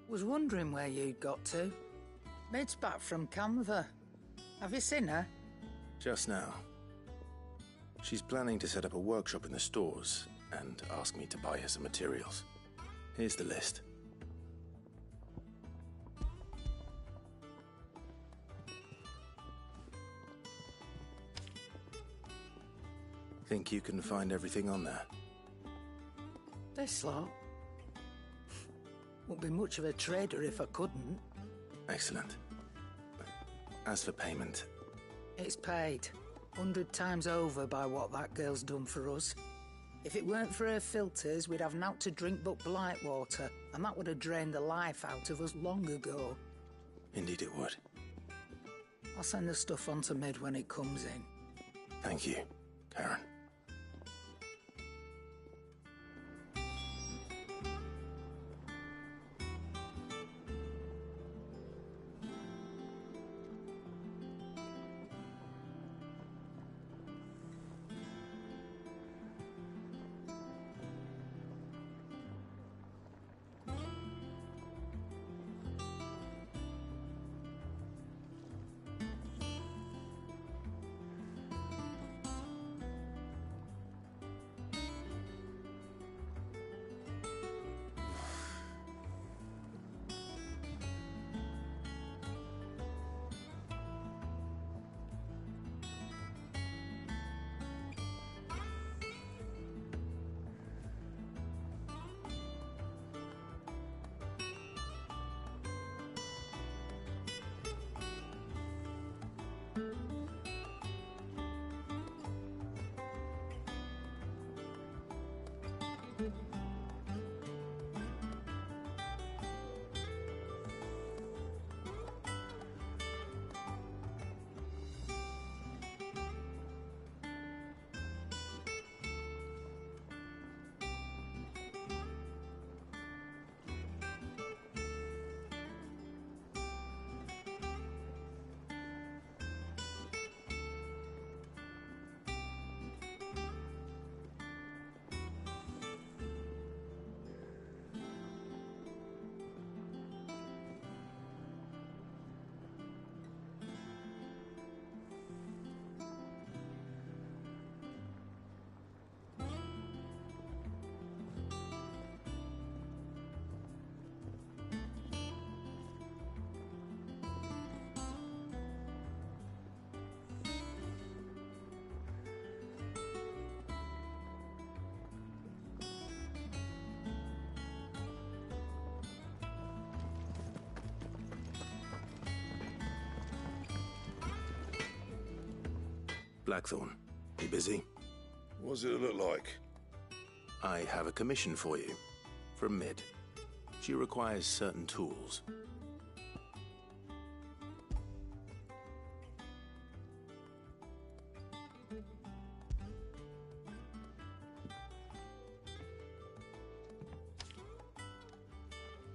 Was wondering where you'd got to. Mid's back from Canva. Have you seen her? Just now. She's planning to set up a workshop in the stores and ask me to buy her some materials. Here's the list. Think you can find everything on there? This lot? Wouldn't be much of a trader if I couldn't. Excellent. As for payment... It's paid. 100 times over by what that girl's done for us. If it weren't for her filters, we'd have naught to drink but blight water, and that would have drained the life out of us long ago. Indeed it would. I'll send the stuff on to Mid when it comes in. Thank you, Karen. Blackthorn, you busy? What's it look like? I have a commission for you. From Mid. She requires certain tools.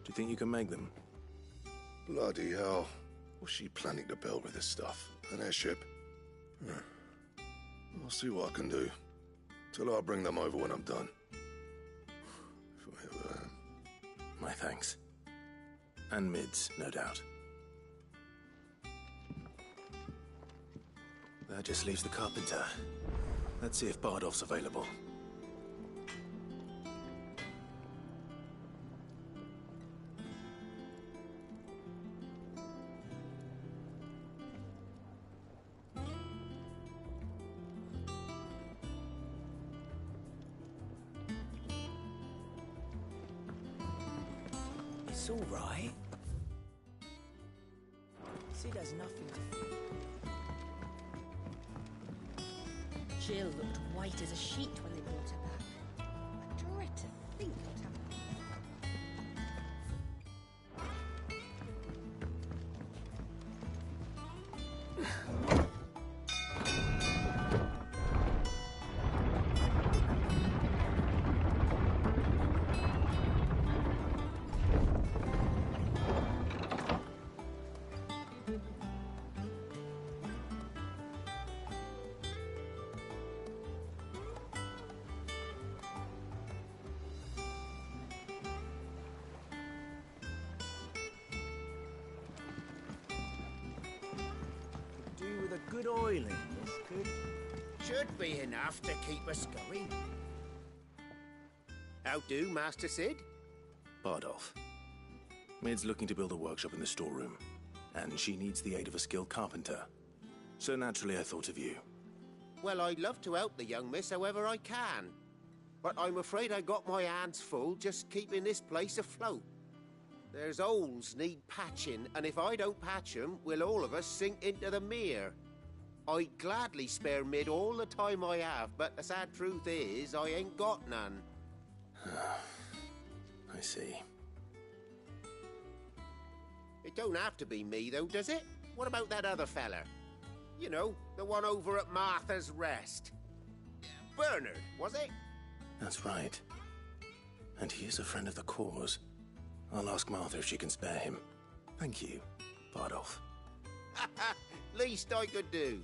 Do you think you can make them? Bloody hell. What's she planning to build with this stuff? An airship? I'll see what I can do. Tell her I'll bring them over when I'm done. If I ever am. My thanks. And Mid's, no doubt. That just leaves the carpenter. Let's see if Bardolph's available. It's all right. Sid has nothing to fear. Jill looked white as a sheet when they brought her back. I dread to think what happened. Do with a good oiling, this could. Should be enough to keep us going. How do, Master Sid? Bardolph. Mid's looking to build a workshop in the storeroom, and she needs the aid of a skilled carpenter. So naturally I thought of you. Well, I'd love to help the young miss however I can. But I'm afraid I got my hands full just keeping this place afloat. There's holes need patching, and if I don't patch 'em, we'll all of us sink into the mere. I'd gladly spare Mid all the time I have, but the sad truth is, I ain't got none. I see. It don't have to be me, though, does it? What about that other fella? You know, the one over at Martha's Rest. Bernard, was it? That's right. And he is a friend of the cause. I'll ask Martha if she can spare him. Thank you, Bardolph. Least I could do.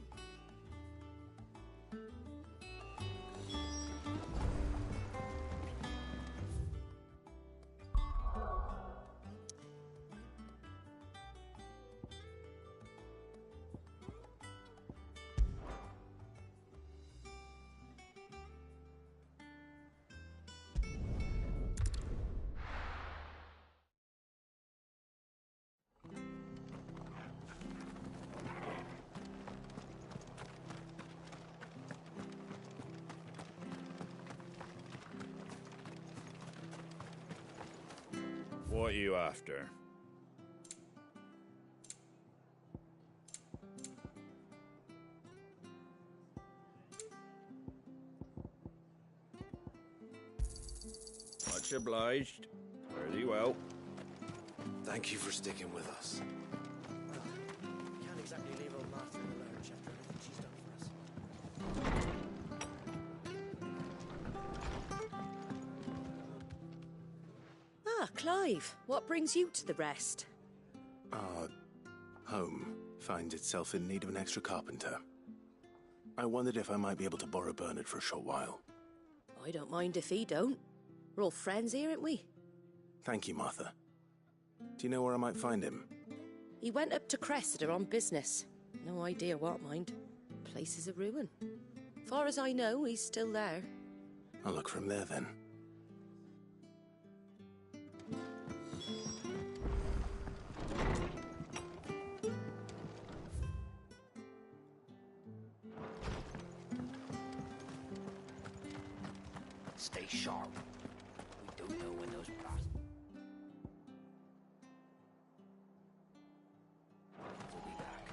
What are you after? Much obliged. Very well. Thank you for sticking with us. Can't exactly leave old Martha in the lurch after everything she's done for us. Ah, Clive, what brings you to the rest? Our home finds itself in need of an extra carpenter. I wondered if I might be able to borrow Bernard for a short while. I don't mind if he don't. We're all friends here, aren't we? Thank you, Martha. Do you know where I might find him? He went up to Cressida on business. No idea what, mind. Place is a ruin. Far as I know, he's still there. I'll look for him there then. Stay sharp. We don't know when those bastards will be back.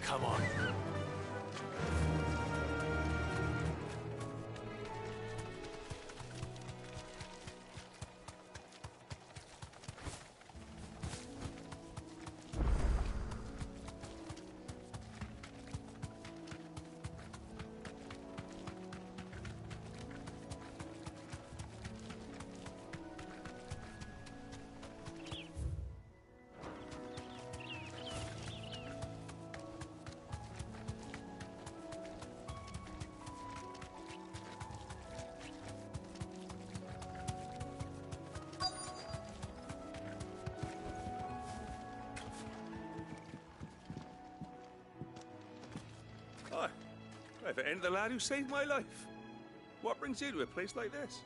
Come on. If it ain't the lad who saved my life. What brings you to a place like this?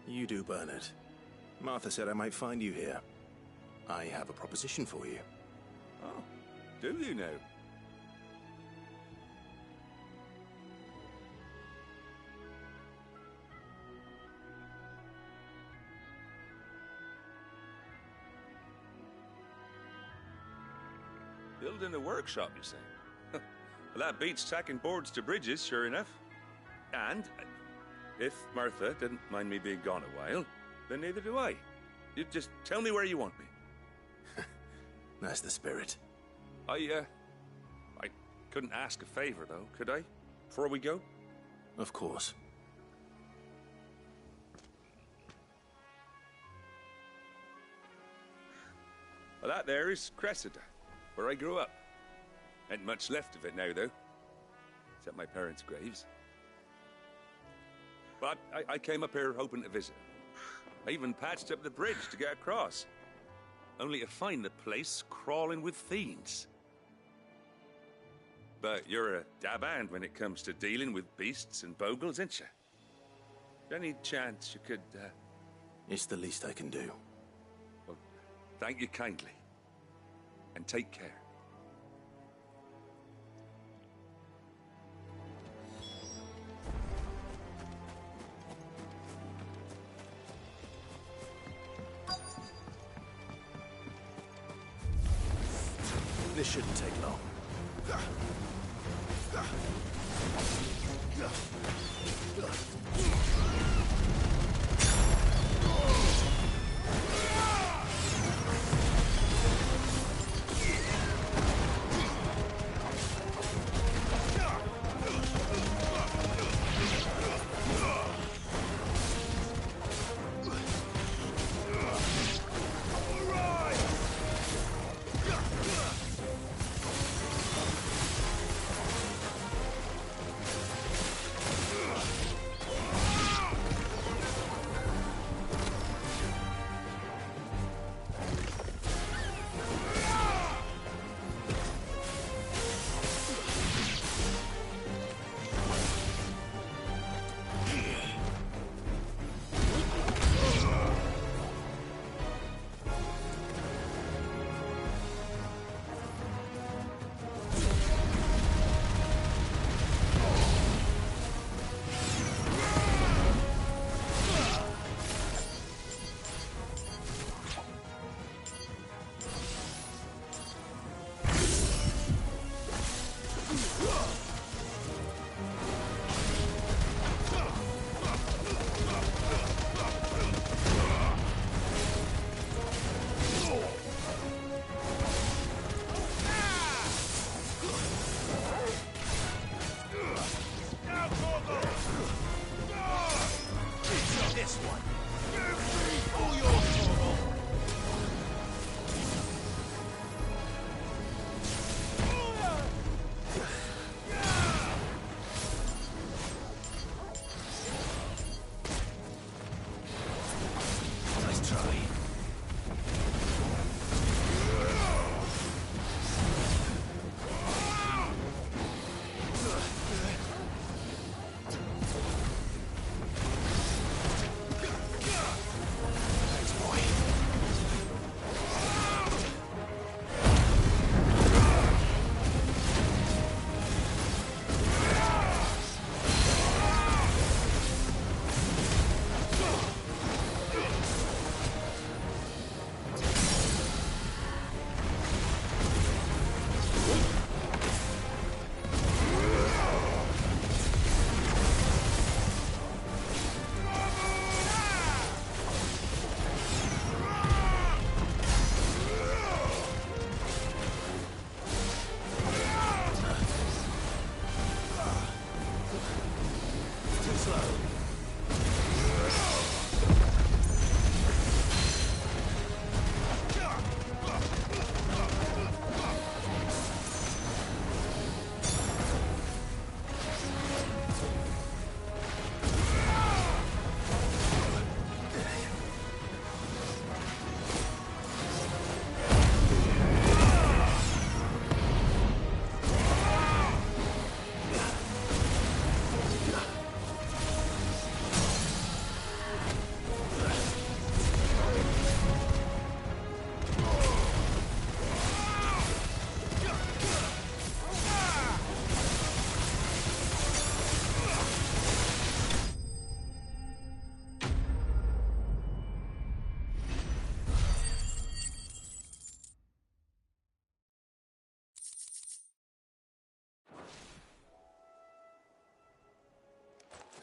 You do, Bernard. Martha said I might find you here. I have a proposition for you. Oh, do you now? Building a workshop, you say? Well, that beats tacking boards to bridges, sure enough. And if Martha didn't mind me being gone a while, then neither do I. You just tell me where you want me. That's the spirit. I couldn't ask a favor, though, could I? Before we go? Of course. Well, that there is Cressida, where I grew up. Ain't much left of it now, though. Except my parents' graves. But I came up here hoping to visit. I even patched up the bridge to get across. Only to find the place crawling with fiends. But you're a dab hand when it comes to dealing with beasts and bogles, ain't you? Any chance you could, It's the least I can do. Well, thank you kindly. And take care. This shouldn't take long.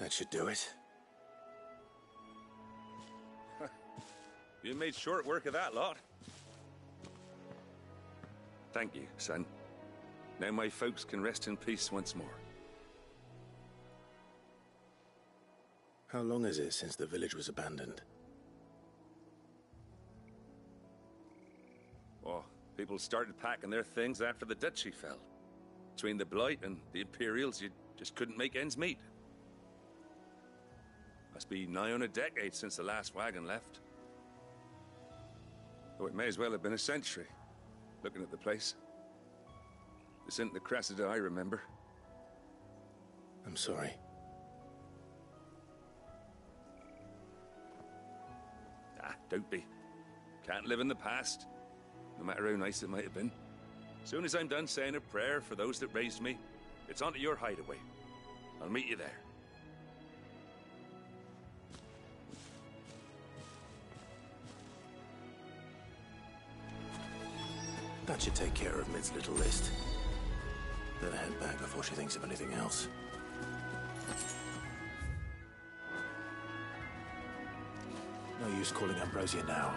That should do it. You made short work of that lot. Thank you, son. Now my folks can rest in peace once more. How long is it since the village was abandoned? Oh, people started packing their things after the duchy fell. Between the Blight and the Imperials, you just couldn't make ends meet. Must be nigh on a decade since the last wagon left. Oh, it may as well have been a century, looking at the place. This isn't the Cressida I remember. I'm sorry. Ah, don't be. Can't live in the past, no matter how nice it might have been. Soon as I'm done saying a prayer for those that raised me, it's on to your hideaway. I'll meet you there. That should take care of Mid's little list. Better head back before she thinks of anything else. No use calling Ambrosia now.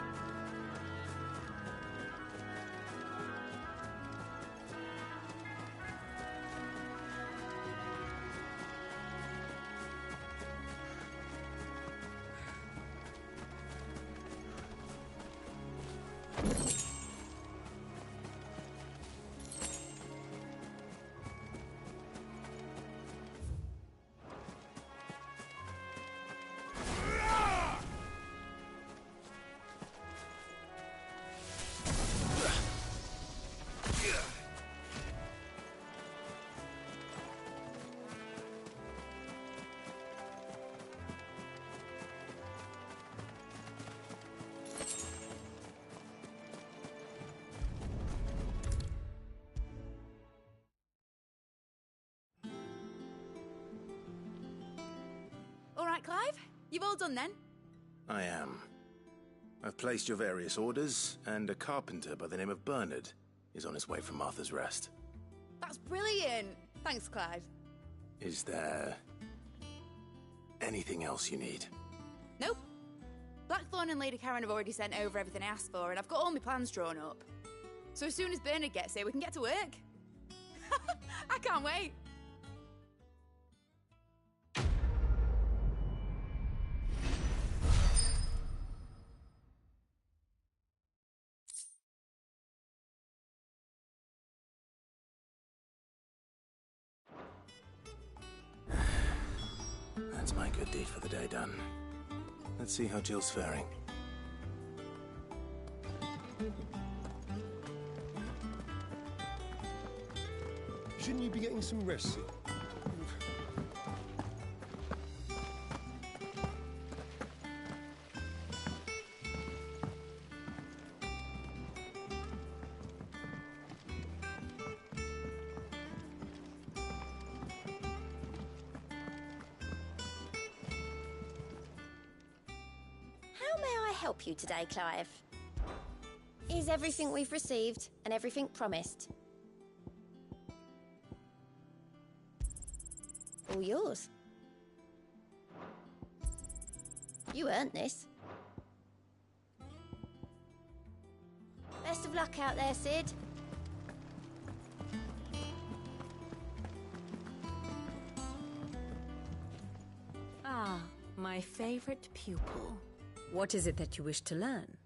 All right, Clive? You've all done then? I am. I've placed your various orders, and a carpenter by the name of Bernard is on his way from Martha's Rest. That's brilliant. Thanks, Clive. Is there anything else you need? Nope. Blackthorn and Lady Karen have already sent over everything I asked for, and I've got all my plans drawn up. So as soon as Bernard gets here, we can get to work. I can't wait. That's my good deed for the day done. Let's see how Jill's faring. Shouldn't you be getting some rest? How may I help you today, Clive? Is everything we've received and everything promised? All yours. You earned this. Best of luck out there, Sid. Ah, my favorite pupil. What is it that you wish to learn?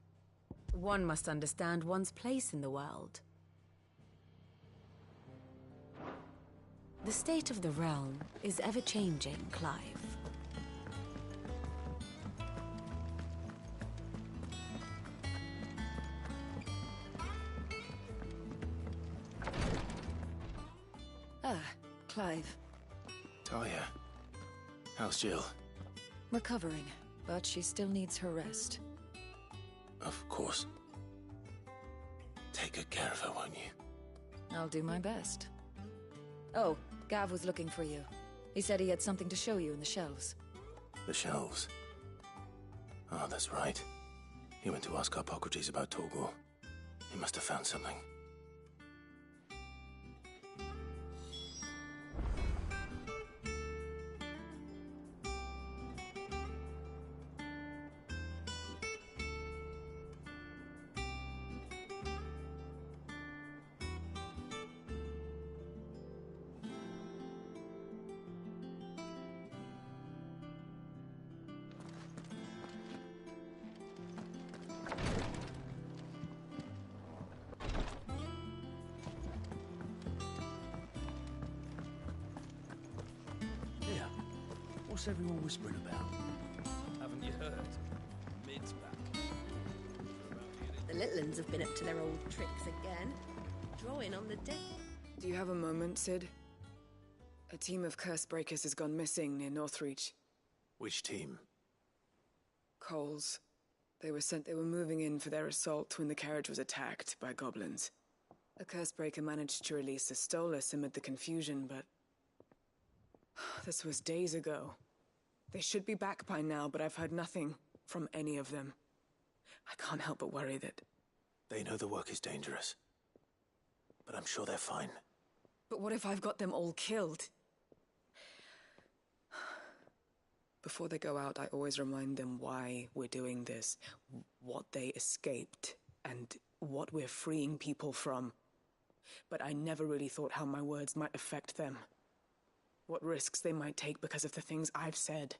One must understand one's place in the world. The state of the realm is ever-changing, Clive. Ah, Clive. Talia, how's Jill? Recovering, but she still needs her rest. Of course. Take good care of her, won't you? I'll do my best. Oh, Gav was looking for you. He said he had something to show you in the shelves. The shelves? Oh, that's right. He went to ask Harpocrates about Torgor. He must have found something. Yeah. What's everyone whispering about? Haven't you heard? Mid's back. The little uns have been up to their old tricks again. Drawing on the dead. Do you have a moment, Sid? A team of curse breakers has gone missing near Northreach. Which team? Coles. They were moving in for their assault when the carriage was attacked by goblins. A curse breaker managed to release a Stolas amid the confusion, but... this was days ago. They should be back by now, but I've heard nothing from any of them. I can't help but worry that... They know the work is dangerous. But I'm sure they're fine. But what if I've got them all killed? Before they go out, I always remind them why we're doing this, what they escaped, and what we're freeing people from. But I never really thought how my words might affect them. What risks they might take because of the things I've said.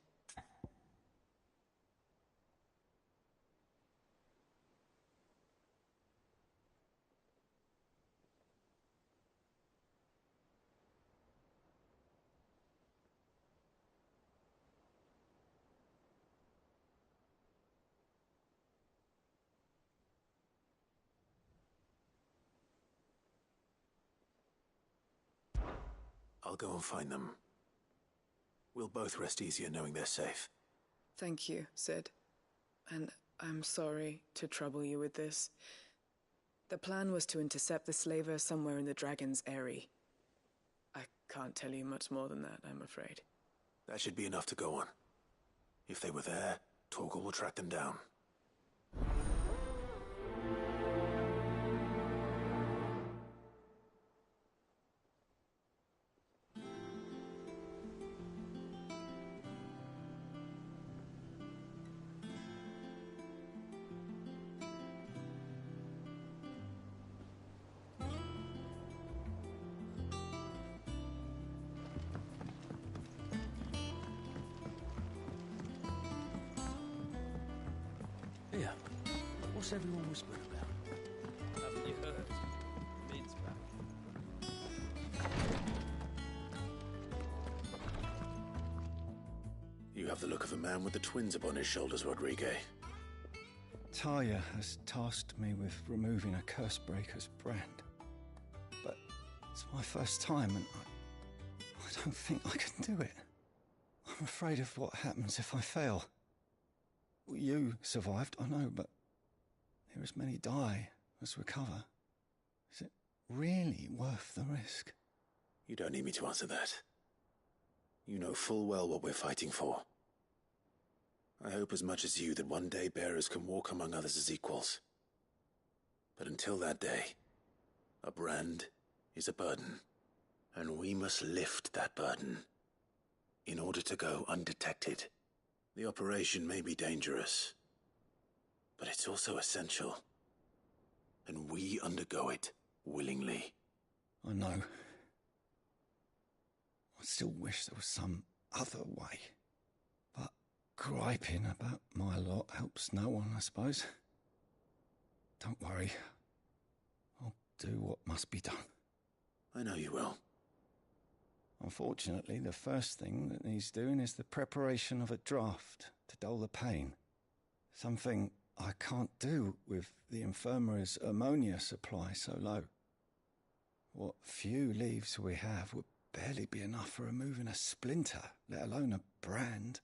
I'll go and find them. We'll both rest easier knowing they're safe. Thank you, Sid. And I'm sorry to trouble you with this. The plan was to intercept the slaver somewhere in the Dragon's Eyrie. I can't tell you much more than that, I'm afraid. That should be enough to go on. If they were there, Torgal will track them down. Yeah. What's everyone whispering about? Haven't you heard? Mid's back. You have the look of a man with the twins upon his shoulders, Rodrigue. Talia has tasked me with removing a curse breaker's brand. But it's my first time and I don't think I can do it. I'm afraid of what happens if I fail. You survived, I know, but there as many die as recover. Is it really worth the risk? You don't need me to answer that. You know full well what we're fighting for. I hope as much as you that one day bearers can walk among others as equals. But until that day, a brand is a burden, and we must lift that burden in order to go undetected. The operation may be dangerous, but it's also essential, and we undergo it willingly. I know. I still wish there was some other way. But griping about my lot helps no one, I suppose. Don't worry. I'll do what must be done. I know you will. Unfortunately, the first thing that needs doing is the preparation of a draft to dull the pain. Something I can't do with the infirmary's ammonia supply so low. What few leaves we have would barely be enough for removing a splinter, let alone a brand.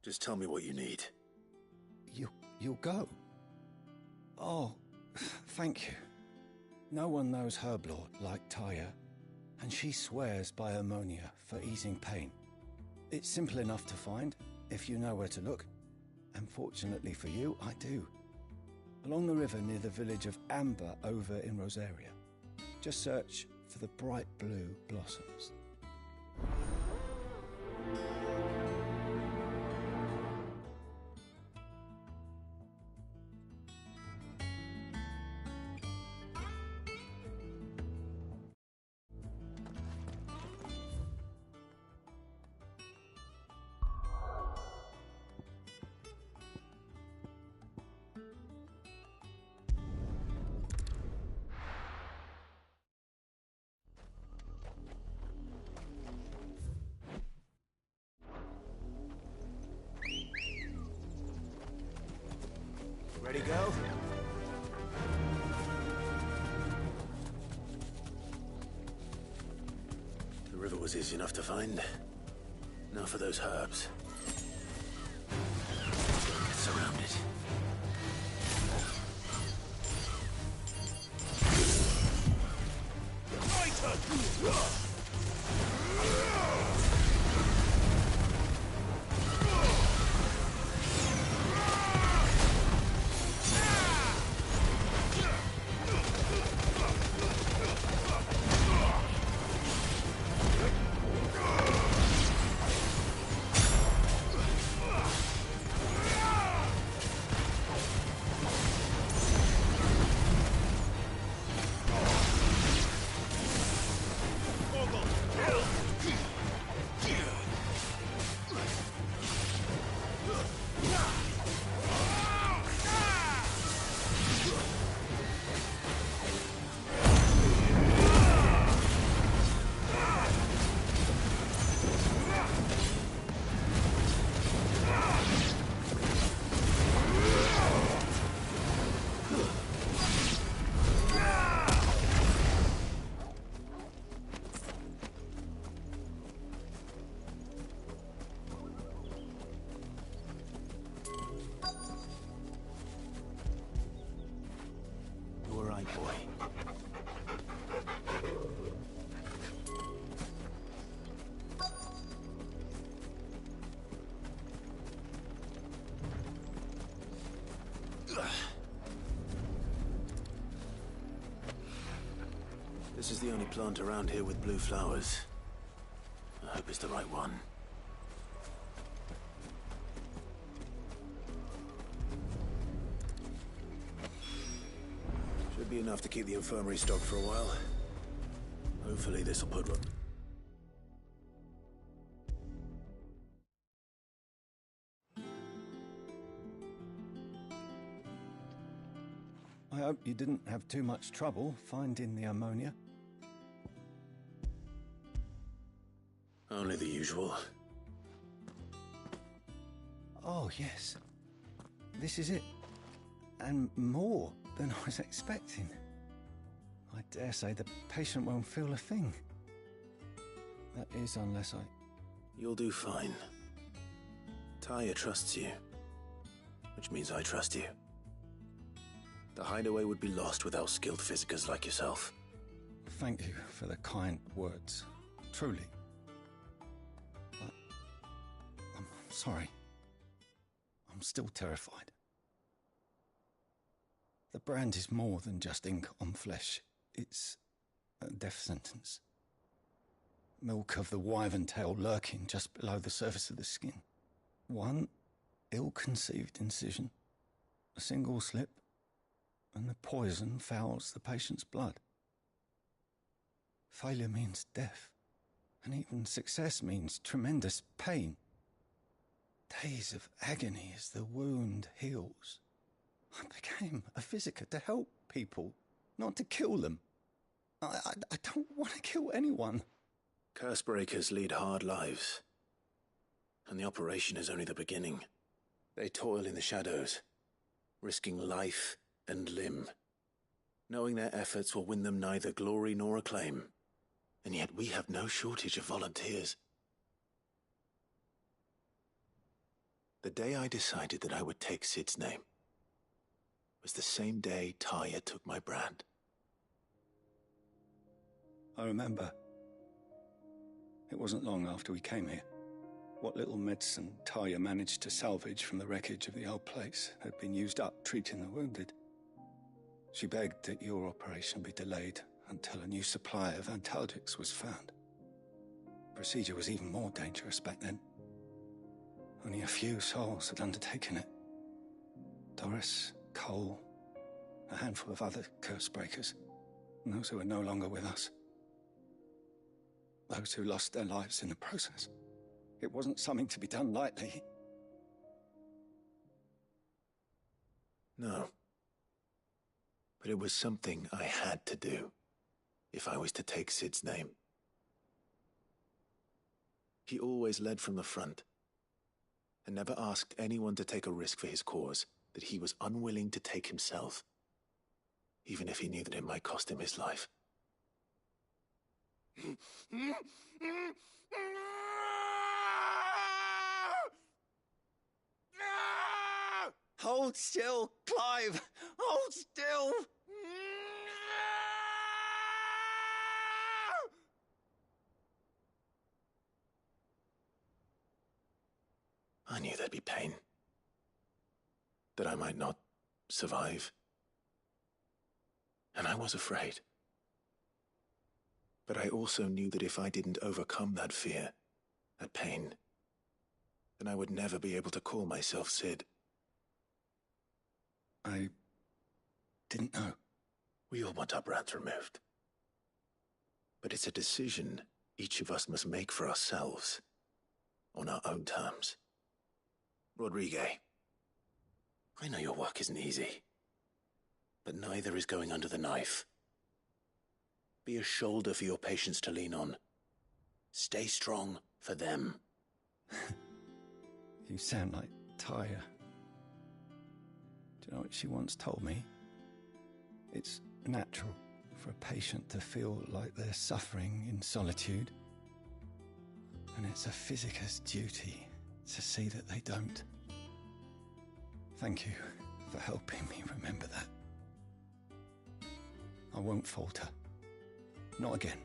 Just tell me what you need. You'll go? Oh, thank you. No one knows Herblord like Taya, and she swears by ammonia for easing pain. It's simple enough to find, if you know where to look. And fortunately for you, I do. Along the river near the village of Amber over in Rosaria. Just search for the bright blue blossoms. was easy enough to find. Now for those herbs. Don't get surrounded. This is the only plant around here with blue flowers. I hope it's the right one. Should be enough to keep the infirmary stocked for a while. Hopefully this'll put... I hope you didn't have too much trouble finding the ammonia. Only the usual. Oh, yes. This is it. And more than I was expecting. I dare say the patient won't feel a thing. That is, unless I... You'll do fine. Taya trusts you. Which means I trust you. The hideaway would be lost without skilled physicers like yourself. Thank you for the kind words. Truly. But... I'm sorry. I'm still terrified. The brand is more than just ink on flesh. It's a death sentence. Milk of the wyvern tail lurking just below the surface of the skin. One ill-conceived incision, a single slip, and the poison fouls the patient's blood. Failure means death, and even success means tremendous pain. Days of agony as the wound heals. I became a physiker to help people, not to kill them. I don't want to kill anyone. Cursebreakers lead hard lives, and the operation is only the beginning. They toil in the shadows, risking life and limb, knowing their efforts will win them neither glory nor acclaim. And yet we have no shortage of volunteers. The day I decided that I would take Sid's name was the same day Taya took my brand. I remember. It wasn't long after we came here. What little medicine Taya managed to salvage from the wreckage of the old place had been used up treating the wounded. She begged that your operation be delayed until a new supply of antalgics was found. The procedure was even more dangerous back then. Only a few souls had undertaken it. Doris, Cole, a handful of other curse-breakers, and those who are no longer with us. Those who lost their lives in the process. It wasn't something to be done lightly. No. But it was something I had to do, if I was to take Sid's name. He always led from the front, and never asked anyone to take a risk for his cause that he was unwilling to take himself, even if he knew that it might cost him his life. Hold still, Clive! Hold still! I knew there'd be pain. That I might not survive. And I was afraid. But I also knew that if I didn't overcome that fear, that pain, then I would never be able to call myself Sid. I didn't know. We all want our brands removed. But it's a decision each of us must make for ourselves, on our own terms. Rodriguez, I know your work isn't easy, but neither is going under the knife. Be a shoulder for your patients to lean on. Stay strong for them. You sound like Tyre. Do you know what she once told me? It's natural for a patient to feel like they're suffering in solitude. And it's a physicist's duty to see that they don't. Thank you for helping me remember that. I won't falter. Not again.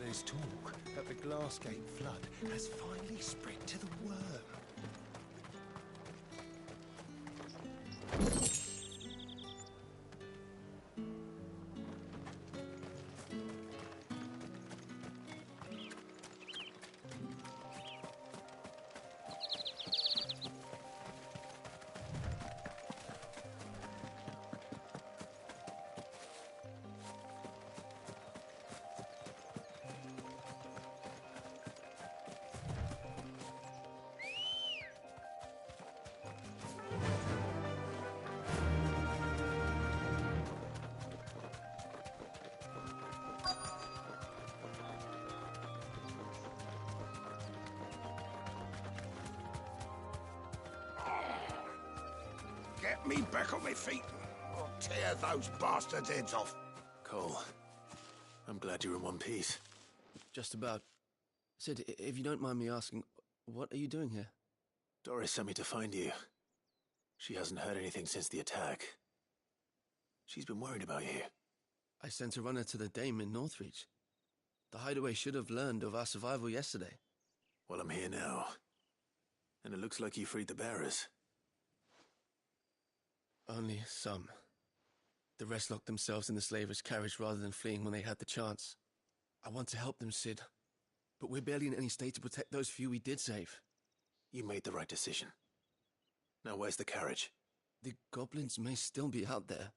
There's talk that the Glassgate flood has finally spread to the worm. Get me back on my feet, or tear those bastards' heads off. Cole, I'm glad you're in one piece. Just about. Sid, if you don't mind me asking, what are you doing here? Doris sent me to find you. She hasn't heard anything since the attack. She's been worried about you. I sent a runner to the Dame in Northreach. The hideaway should have learned of our survival yesterday. Well, I'm here now. And it looks like you freed the bearers. Only some. The rest locked themselves in the slaver's carriage rather than fleeing when they had the chance. I want to help them, Sid. But we're barely in any state to protect those few we did save. You made the right decision. Now where's the carriage? The goblins may still be out there.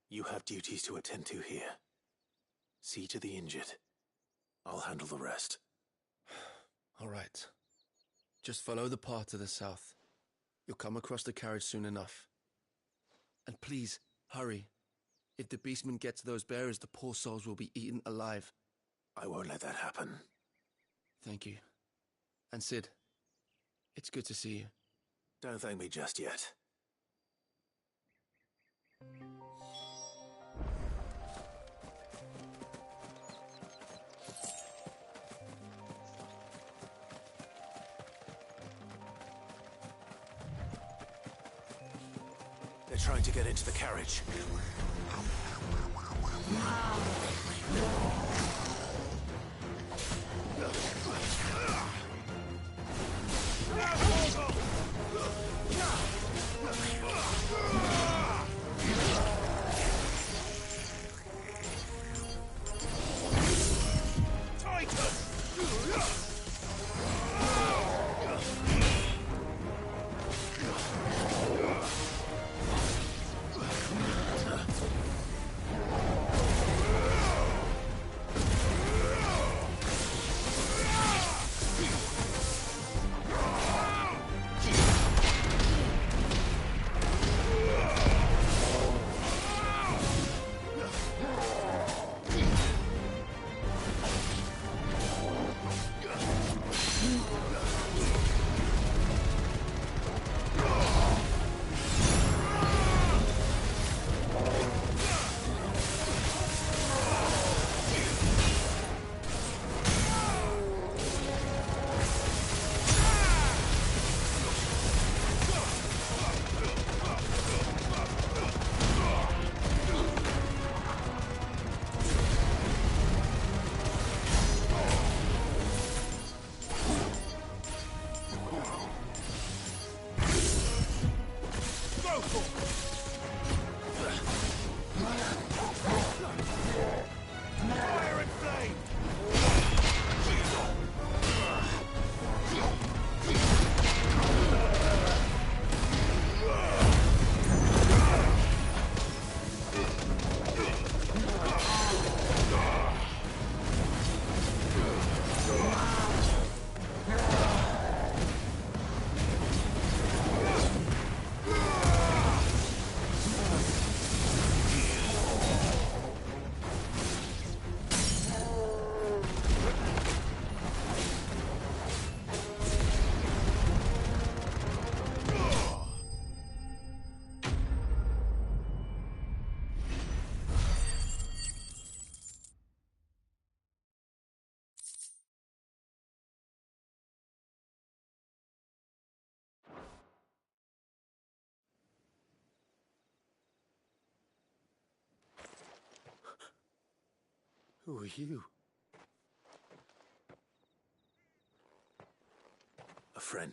You have duties to attend to here. See to the injured. I'll handle the rest. All right. Just follow the path to the south. You'll come across the carriage soon enough. And please, hurry. If the beastmen get to those bearers, the poor souls will be eaten alive. I won't let that happen. Thank you. And Sid, it's good to see you. Don't thank me just yet. trying to get into the carriage. Who are you? A friend.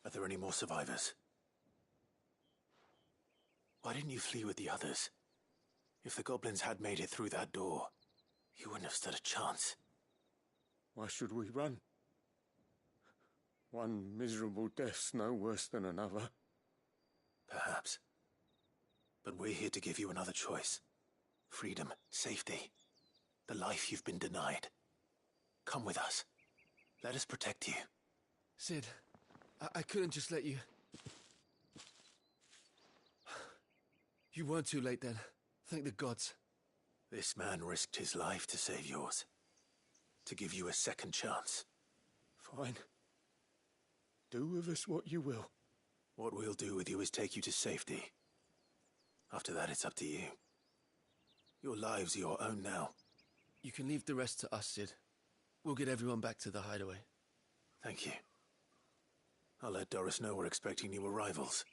Are there any more survivors? Why didn't you flee with the others? If the goblins had made it through that door, you wouldn't have stood a chance. Why should we run? One miserable death's no worse than another. Perhaps. But we're here to give you another choice. Freedom, safety, the life you've been denied. Come with us. Let us protect you. Sid, I couldn't just let you... You weren't too late then. Thank the gods. This man risked his life to save yours. To give you a second chance. Fine. Do with us what you will. What we'll do with you is take you to safety. After that, it's up to you. Your lives are your own now. You can leave the rest to us, Sid. We'll get everyone back to the hideaway. Thank you. I'll let Doris know we're expecting new arrivals.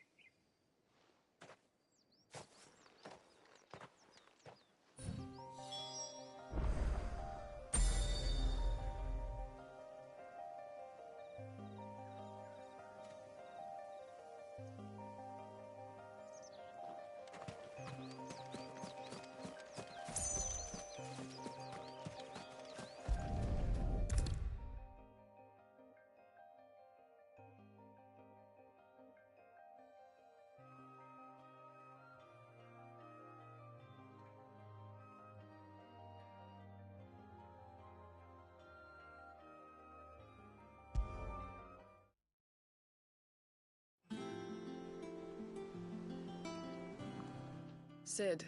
Sid,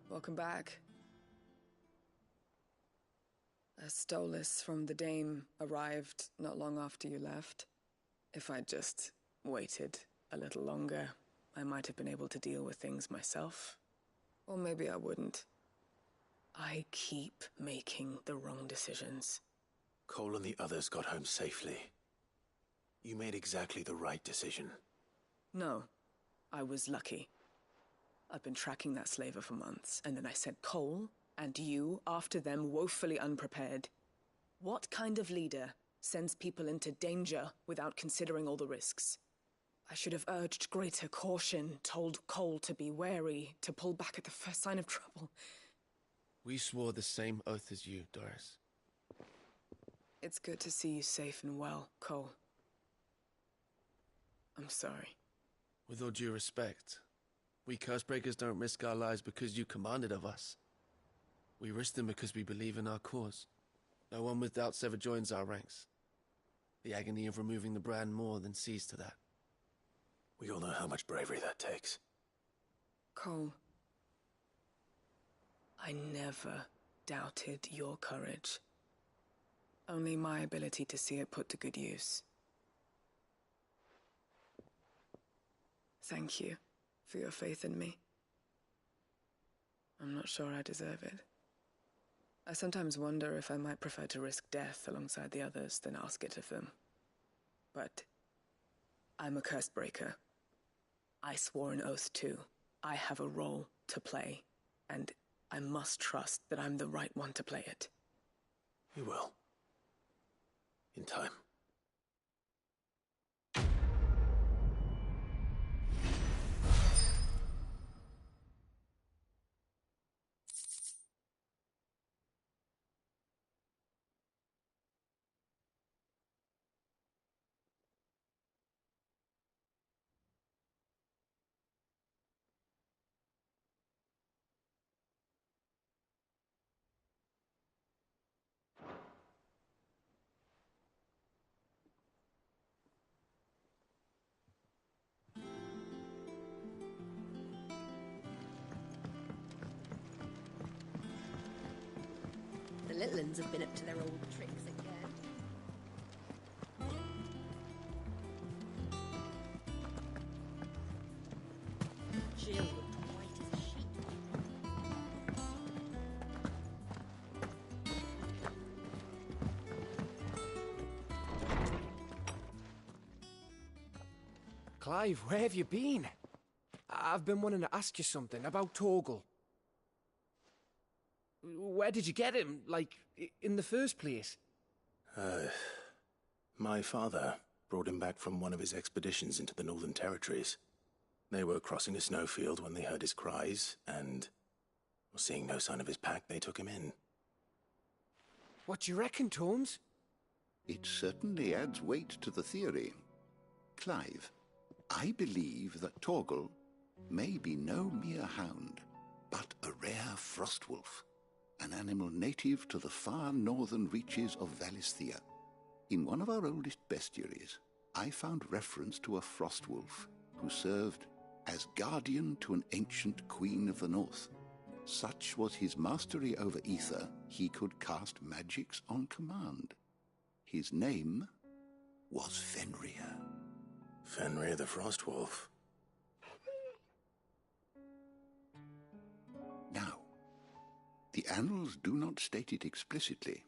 welcome back. A Stolas from the Dame arrived not long after you left. If I'd just waited a little longer, I might have been able to deal with things myself. Or maybe I wouldn't. I keep making the wrong decisions. Cole and the others got home safely. You made exactly the right decision. No, I was lucky. I've been tracking that slaver for months, and then I sent Cole and you after them, woefully unprepared. What kind of leader sends people into danger without considering all the risks? I should have urged greater caution, told Cole to be wary, to pull back at the first sign of trouble. We swore the same oath as you, Doris. It's good to see you safe and well, Cole. I'm sorry. With all due respect, we Cursebreakers don't risk our lives because you commanded of us. We risk them because we believe in our cause. No one with doubts ever joins our ranks. The agony of removing the brand more than sees to that. We all know how much bravery that takes. Cole, I never doubted your courage. Only my ability to see it put to good use. Thank you for your faith in me. I'm not sure I deserve it. I sometimes wonder if I might prefer to risk death alongside the others than ask it of them. But I'm a Cursebreaker. I swore an oath too. I have a role to play, and I must trust that I'm the right one to play it. You will. In time. The little uns have been up to their old tricks again. Jill looked white as a sheet. Clive, where have you been? I've been wanting to ask you something about Torgal. Where did you get him, like, in the first place? My father brought him back from one of his expeditions into the Northern Territories. They were crossing a snowfield when they heard his cries, and, seeing no sign of his pack, they took him in. What do you reckon, Torms? It certainly adds weight to the theory. Clive, I believe that Torgal may be no mere hound, but a rare frostwolf, an animal native to the far northern reaches of Valisthea. In one of our oldest bestiaries, I found reference to a frostwolf who served as guardian to an ancient queen of the north. Such was his mastery over ether, he could cast magics on command. His name was Fenrir. Fenrir the Frostwolf. Now, the annals do not state it explicitly,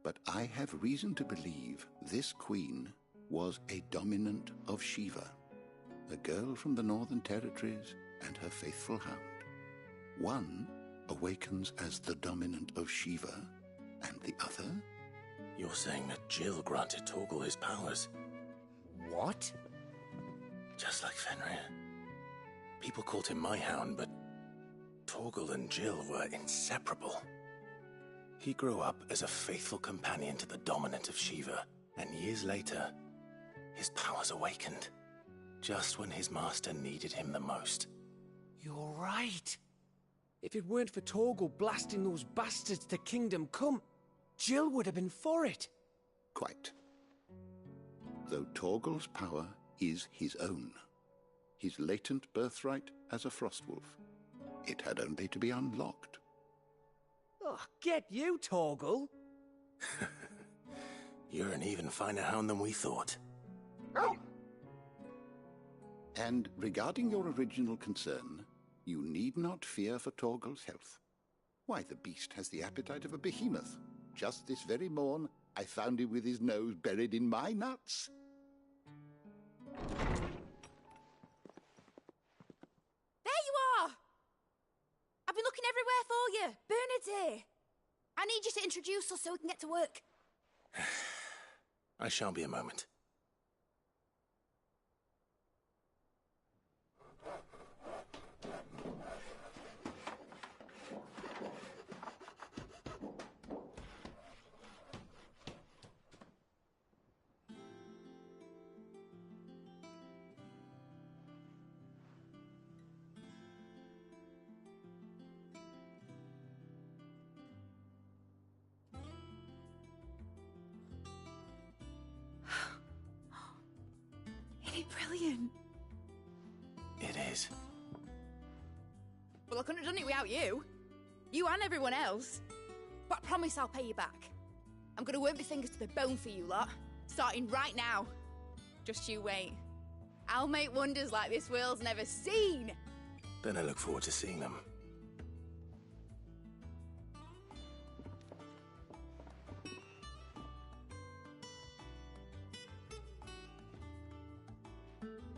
but I have reason to believe this queen was a dominant of Shiva, a girl from the Northern Territories and her faithful hound. One awakens as the dominant of Shiva, and the other? You're saying that Jill granted Torgal his powers? What? Just like Fenrir. People called him my hound, but Torgal and Jill were inseparable. He grew up as a faithful companion to the dominant of Shiva, and years later, his powers awakened, just when his master needed him the most. You're right. If it weren't for Torgal blasting those bastards to Kingdom Come, Jill would have been for it. Quite. Though Torgal's power is his own, his latent birthright as a Frostwolf, it had only to be unlocked. Oh, get you, Torgal! You're an even finer hound than we thought. And regarding your original concern, you need not fear for Torgal's health. Why, the beast has the appetite of a behemoth. Just this very morn, I found him with his nose buried in my nuts. There you you! Bernard's here! I need you to introduce us so we can get to work. I shan't be a moment. Isn't it brilliant? It is. Well, I couldn't have done it without you. You and everyone else. But I promise I'll pay you back. I'm gonna work my fingers to the bone for you lot. Starting right now. Just you wait. I'll make wonders like this world's never seen. Then I look forward to seeing them.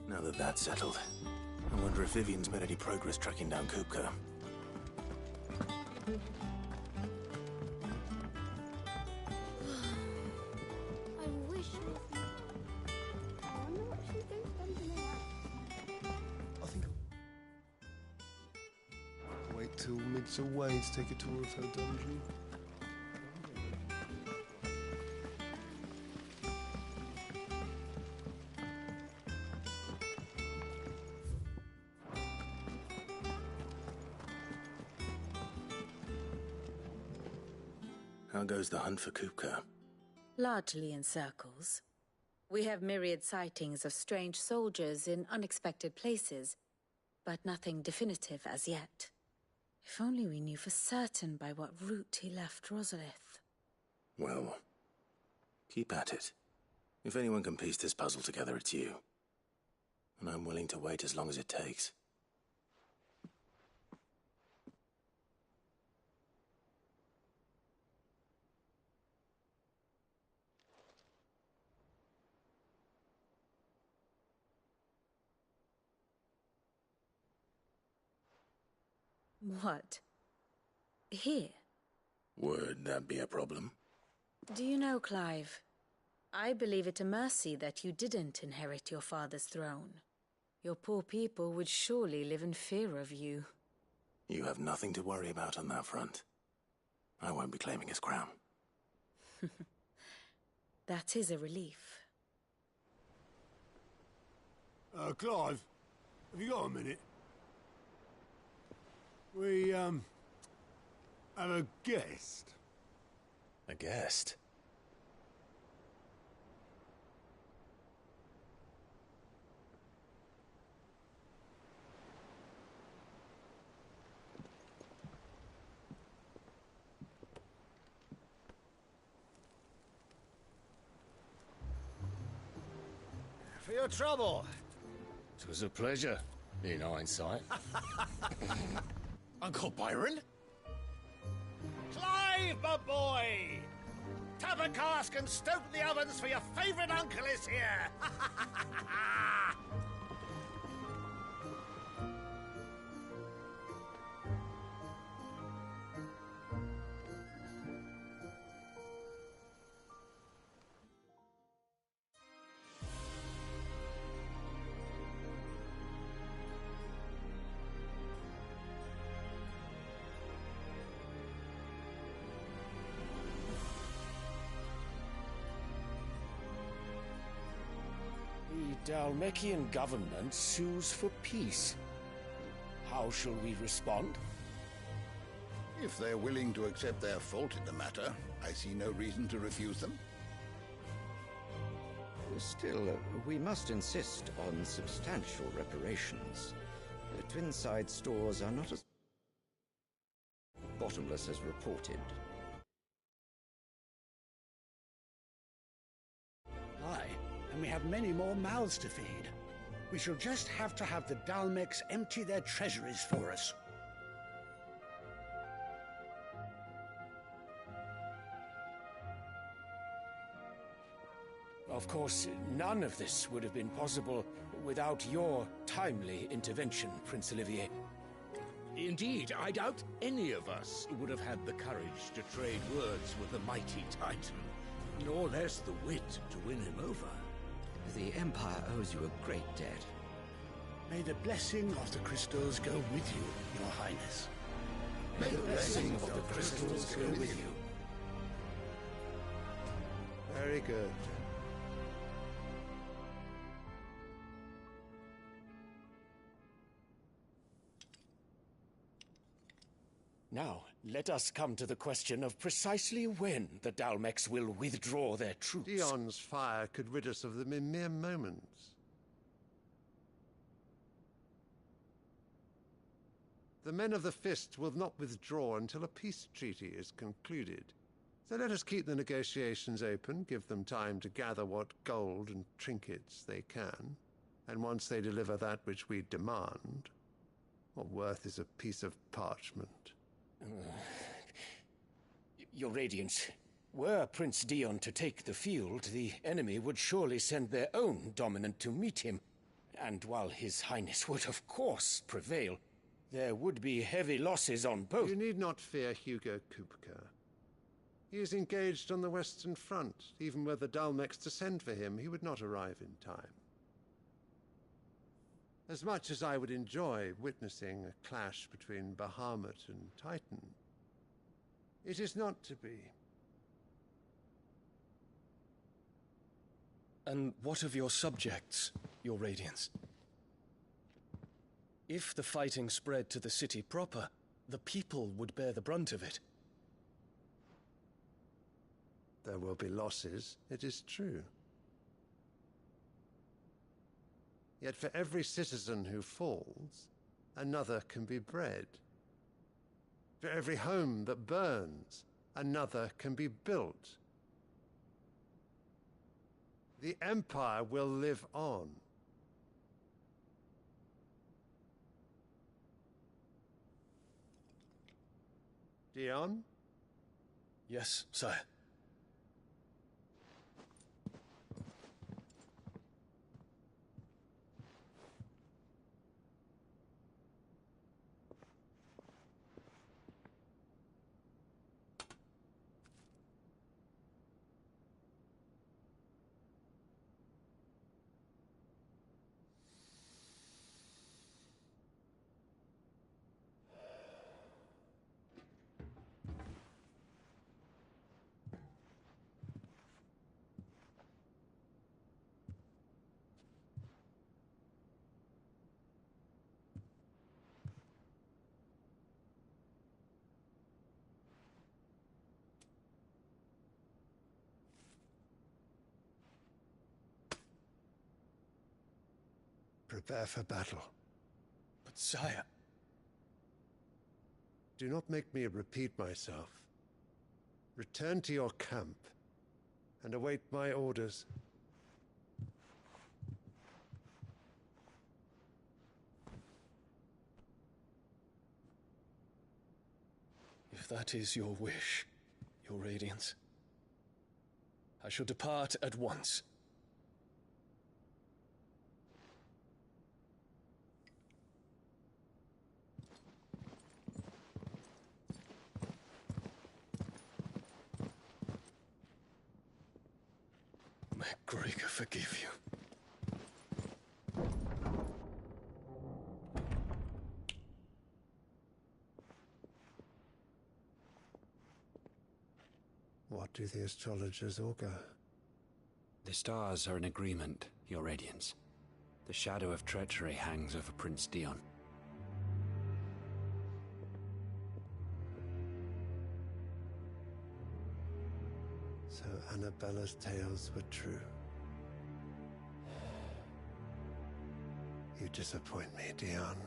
Now that that's settled, I wonder if Vivian's made any progress tracking down Kupka. I wish I wonder what she thinks something like I think I'll wait till Mid's away to take a tour of her dungeon. How goes the hunt for Kupka? Largely in circles. We have myriad sightings of strange soldiers in unexpected places, but nothing definitive as yet. If only we knew for certain by what route he left Rosalith. Well, keep at it. If anyone can piece this puzzle together, it's you. And I'm willing to wait as long as it takes. What? Here? Would that be a problem? Do you know, Clive, I believe it a mercy that you didn't inherit your father's throne. Your poor people would surely live in fear of you. You have nothing to worry about on that front. I won't be claiming his crown. That is a relief. Clive, have you got a minute? We, have a guest. A guest? For your trouble. It was a pleasure, in hindsight. Uncle Byron? Clive, my boy! Tap a cask and stoke the ovens for your favourite uncle is here! The Dalmekian government sues for peace. How shall we respond? If they're willing to accept their fault in the matter, I see no reason to refuse them. Still, we must insist on substantial reparations. The Twinside stores are not as bottomless as reported. Aye, and we have many more mouths to feed. We shall just have to have the Dalmecs empty their treasuries for us. Of course, none of this would have been possible without your timely intervention, Prince Olivier. Indeed, I doubt any of us would have had the courage to trade words with the mighty Titan, nor less the wit to win him over. The Empire owes you a great debt. May the blessing of the crystals go with you, Your Highness. May the blessing of the crystals go with you. Very good. Now, let us come to the question of precisely when the Dalmex will withdraw their troops. Dion's fire could rid us of them in mere moments. The men of the Fist will not withdraw until a peace treaty is concluded. So let us keep the negotiations open, give them time to gather what gold and trinkets they can, and once they deliver that which we demand, what worth is a piece of parchment? Your Radiance, were Prince Dion to take the field, the enemy would surely send their own dominant to meet him. And while His Highness would of course prevail, there would be heavy losses on both. You need not fear Hugo Kupka. He is engaged on the Western Front. Even were the Dalmex to send for him, he would not arrive in time. As much as I would enjoy witnessing a clash between Bahamut and Titan, it is not to be. And what of your subjects, Your Radiance? If the fighting spread to the city proper, the people would bear the brunt of it. There will be losses, it is true. Yet for every citizen who falls, another can be bred. For every home that burns, another can be built. The Empire will live on. Dion? Yes, sire. Prepare for battle. But sire... Do not make me repeat myself. Return to your camp and await my orders. If that is your wish, Your Radiance, I shall depart at once. May Gregor forgive you. What do the astrologers augur? The stars are in agreement, Your Radiance. The shadow of treachery hangs over Prince Dion. So Annabella's tales were true. You disappoint me, Dion.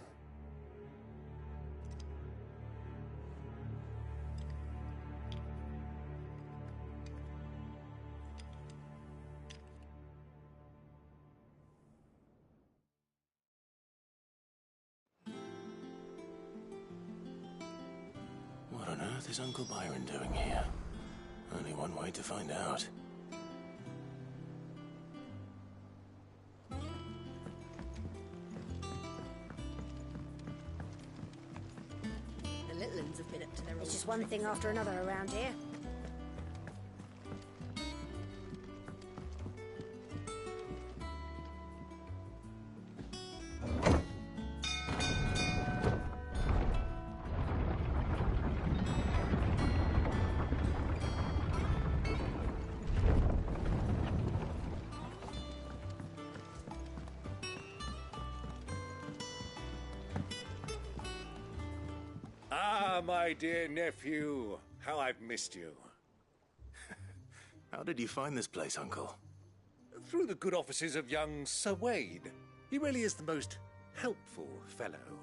What on earth is Uncle Byron doing here? Only one way to find out. The little ones have up to their It's old just one tricks thing after again. another around here. Ah, my dear nephew. How I've missed you. How did you find this place, Uncle? Through the good offices of young Sir Wade. He really is the most helpful fellow.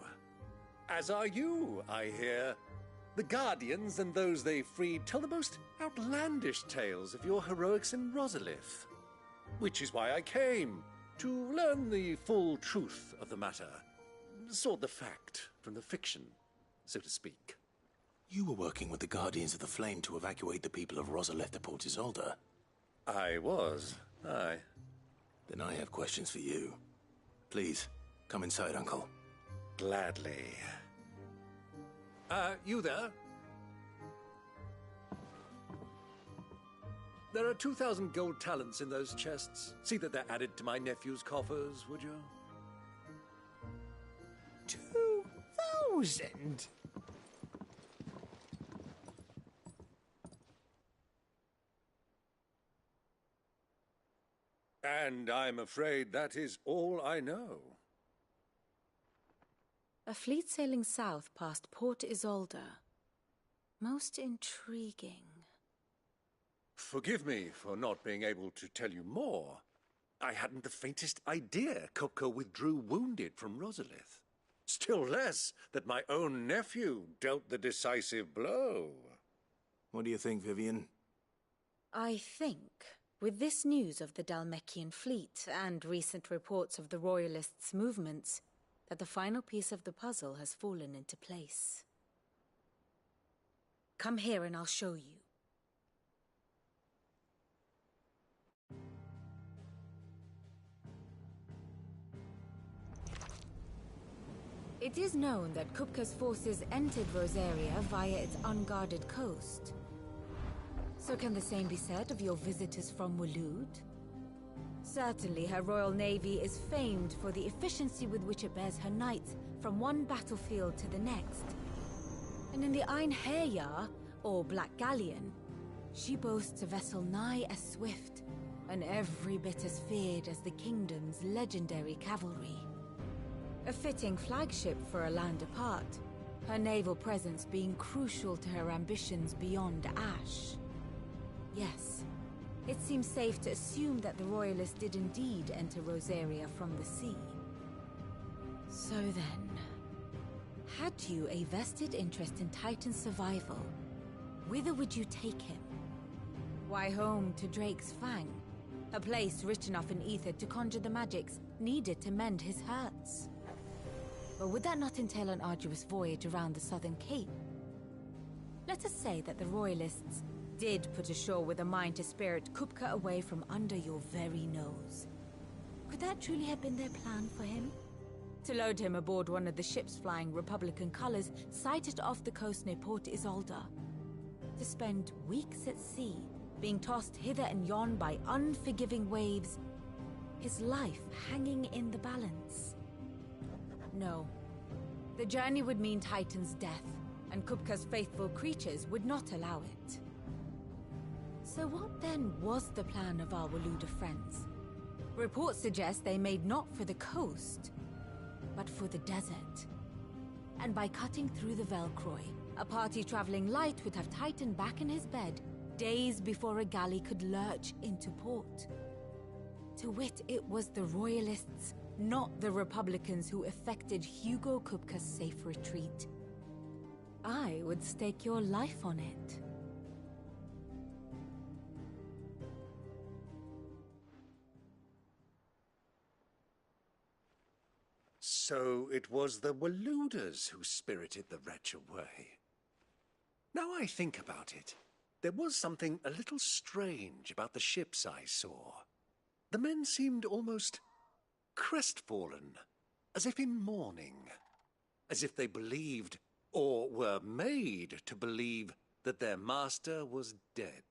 As are you, I hear. The Guardians and those they freed tell the most outlandish tales of your heroics in Rosalith. Which is why I came, to learn the full truth of the matter. Sort the fact from the fiction, so to speak. You were working with the Guardians of the Flame to evacuate the people of Rosalith to Port Isolde. I was, aye. Then I have questions for you. Please, come inside, Uncle. Gladly. You there? There are 2,000 gold talents in those chests. See that they're added to my nephew's coffers, would you? 2,000? And I'm afraid that is all I know. A fleet sailing south past Port Isolde. Most intriguing. Forgive me for not being able to tell you more. I hadn't the faintest idea Kupka withdrew wounded from Rosalith. Still less that my own nephew dealt the decisive blow. What do you think, Vivian? I think, with this news of the Dhalmekian fleet and recent reports of the Royalists' movements, that the final piece of the puzzle has fallen into place. Come here and I'll show you. It is known that Kupka's forces entered Rosaria via its unguarded coast. So can the same be said of your visitors from Waloed? Certainly her Royal Navy is famed for the efficiency with which it bears her knights from one battlefield to the next. And in the Einherjar, or Black Galleon, she boasts a vessel nigh as swift, and every bit as feared as the kingdom's legendary cavalry. A fitting flagship for a land apart, her naval presence being crucial to her ambitions beyond Ash. Yes, it seems safe to assume that the Royalists did indeed enter Rosaria from the sea. So then, had you a vested interest in Titan's survival, whither would you take him? Why, home to Drake's Fang, a place rich enough in ether to conjure the magics needed to mend his hurts. But would that not entail an arduous voyage around the southern cape? Let us say that the Royalists did put ashore with a mind to spirit Kupka away from under your very nose. Could that truly have been their plan for him? To load him aboard one of the ships flying Republican colors sighted off the coast near Port Isolde. To spend weeks at sea, being tossed hither and yon by unforgiving waves, his life hanging in the balance. No. The journey would mean Titan's death, and Kupka's faithful creatures would not allow it. So what then was the plan of our Waluda friends? Reports suggest they made not for the coast, but for the desert. And by cutting through the Velcroy, a party traveling light would have Titan back in his bed days before a galley could lurch into port. To wit, it was the Royalists, not the Republicans, who effected Hugo Kupka's safe retreat. I would stake your life on it. So it was the Waludas who spirited the wretch away. Now I think about it, there was something a little strange about the ships I saw. The men seemed almost crestfallen, as if in mourning, as if they believed or were made to believe that their master was dead.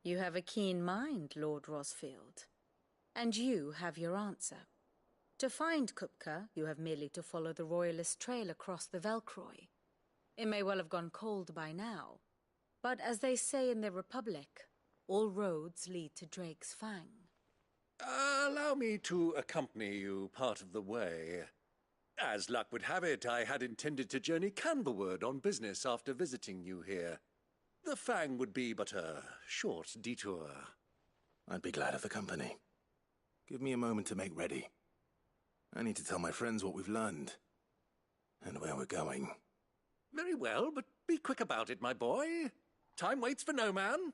You have a keen mind, Lord Rosfield. And you have your answer. To find Kupka, you have merely to follow the Royalist trail across the Velcroy. It may well have gone cold by now, but as they say in the Republic, all roads lead to Drake's Fang. Allow me to accompany you part of the way. As luck would have it, I had intended to journey Canberward on business after visiting you here. The Fang would be but a short detour. I'd be glad of the company. Give me a moment to make ready. I need to tell my friends what we've learned, and where we're going. Very well, but be quick about it, my boy. Time waits for no man.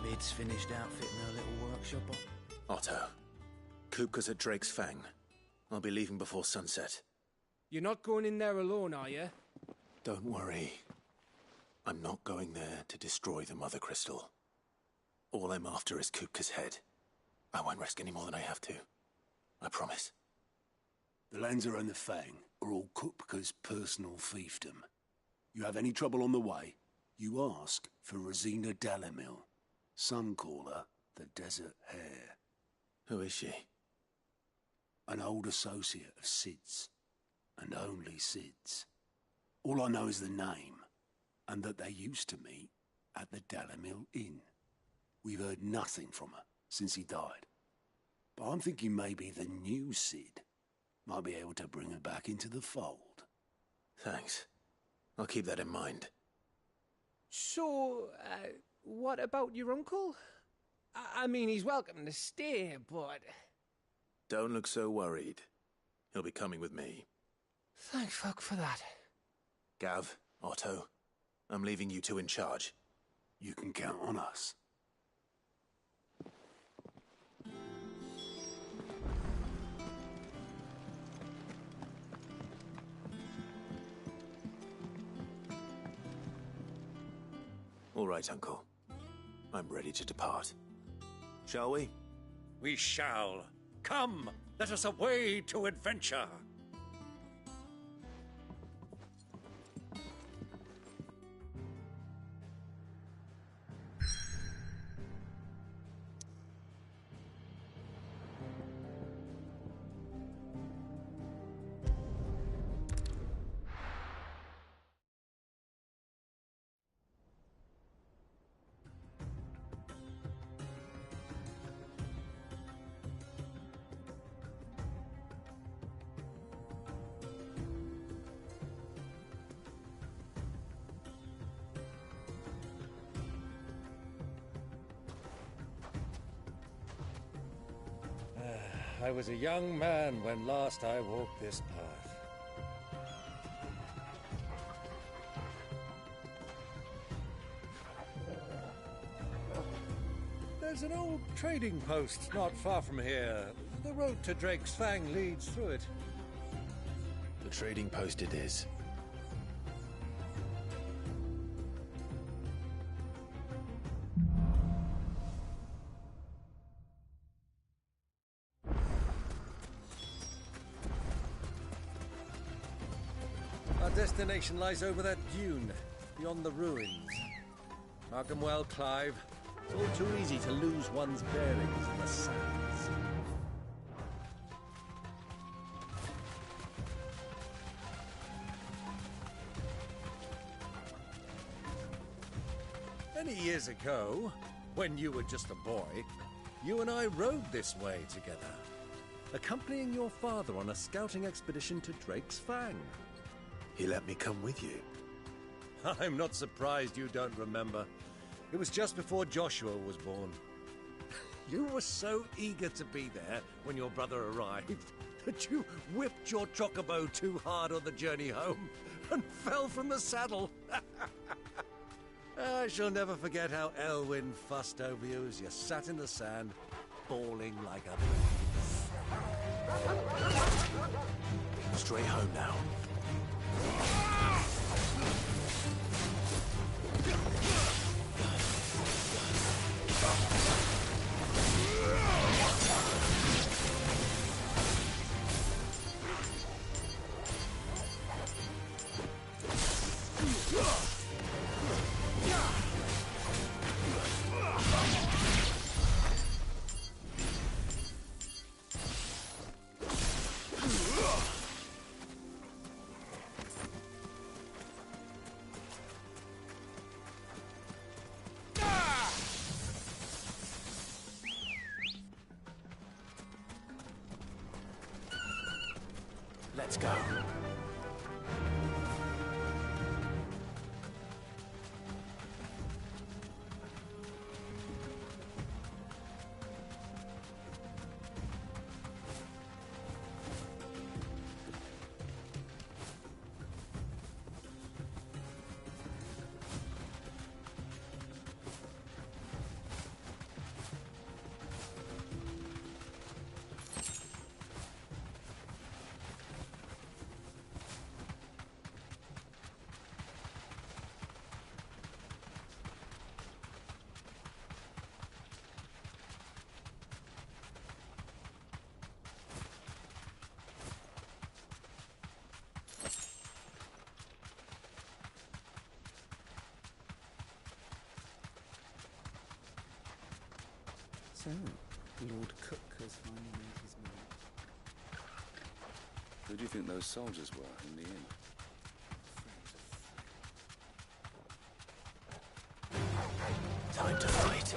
Mid's finished outfitting her little workshop. Otto, Kupka's at Drake's Fang. I'll be leaving before sunset. You're not going in there alone, are you? Don't worry. I'm not going there to destroy the Mother Crystal. All I'm after is Kupka's head. I won't risk any more than I have to. I promise. The Lanza and the Fang are all Kupka's personal fiefdom. You have any trouble on the way, you ask for Rosina Dalamil. Some call her the Desert Hare. Who is she? An old associate of Sid's, and only Sid's. All I know is the name, and that they used to meet at the Dalamil Inn. We've heard nothing from her since he died. But I'm thinking maybe the new Sid might be able to bring her back into the fold. Thanks. I'll keep that in mind. So, what about your uncle? I mean, he's welcome to stay, but... Don't look so worried. He'll be coming with me. Thank fuck for that. Gav, Otto, I'm leaving you two in charge. You can count on us. All right, Uncle. I'm ready to depart. Shall we? We shall. Come, let us away to adventure. I was a young man when last I walked this path. There's an old trading post not far from here. The road to Drake's Fang leads through it. The trading post it is. Our destination lies over that dune, beyond the ruins. Mark 'em well, Clive. It's all too easy to lose one's bearings in the sands. Many years ago, when you were just a boy, you and I rode this way together. accompanying your father on a scouting expedition to Drake's Fang. He let me come with you. I'm not surprised you don't remember. It was just before Joshua was born. You were so eager to be there when your brother arrived that you whipped your chocobo too hard on the journey home and fell from the saddle. I shall never forget how Elwyn fussed over you as you sat in the sand, bawling like a baby. Straight home now. Let's go. So, Lord Cook has finally made his move. Who do you think those soldiers were in the inn? Time to fight.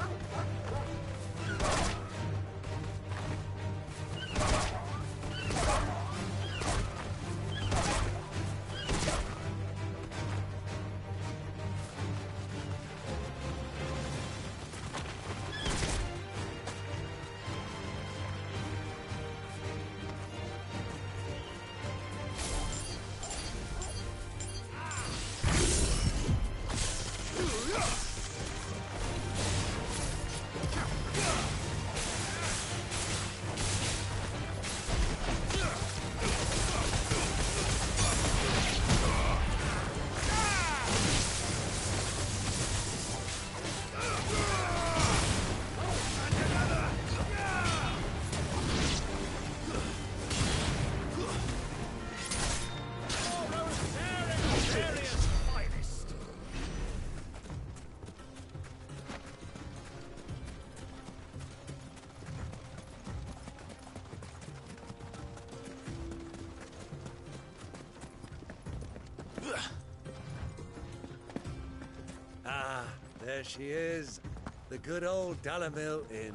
Ah, there she is. The good old Dalamil Inn.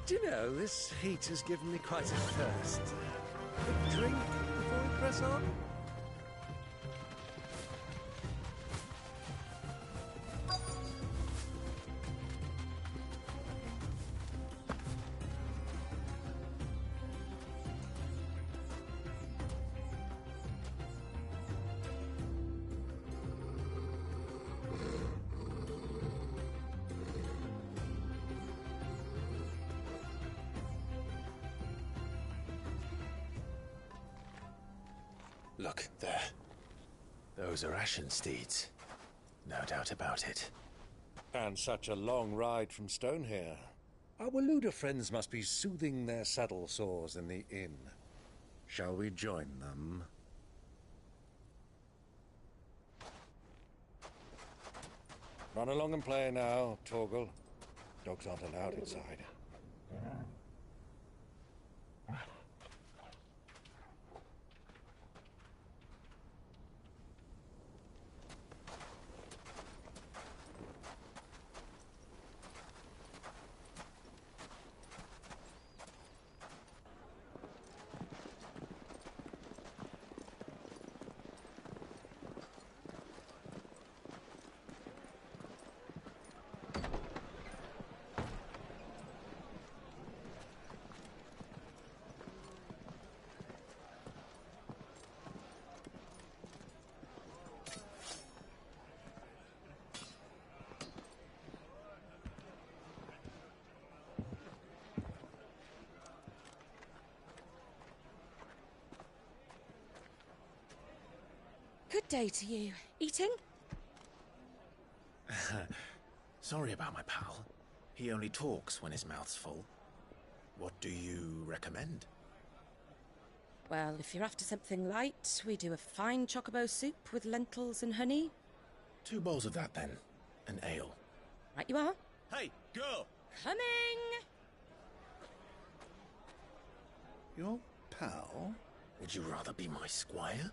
Do you know, this heat has given me quite a thirst. A drink before we press on? Look, there. Those are Ashen steeds. No doubt about it. And such a long ride from Stonehere. Our Luda friends must be soothing their saddle sores in the inn. Shall we join them? Run along and play now, Torgal. Dogs aren't allowed inside. Good day to you. Eating? Sorry about my pal. He only talks when his mouth's full. What do you recommend? Well, if you're after something light, we do a fine chocobo soup with lentils and honey. 2 bowls of that, then. An ale. Right you are. Hey, girl! Coming! Your pal? Would you rather be my squire?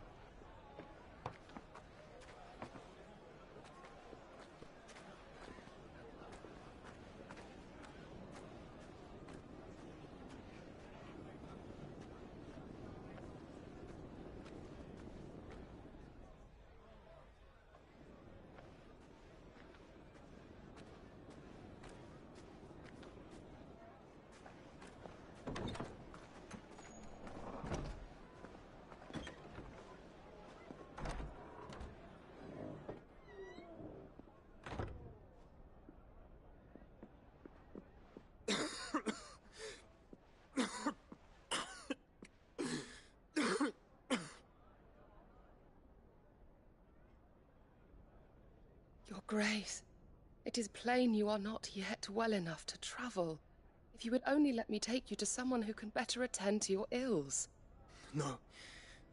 Your Grace, it is plain you are not yet well enough to travel. If you would only let me take you to someone who can better attend to your ills. No,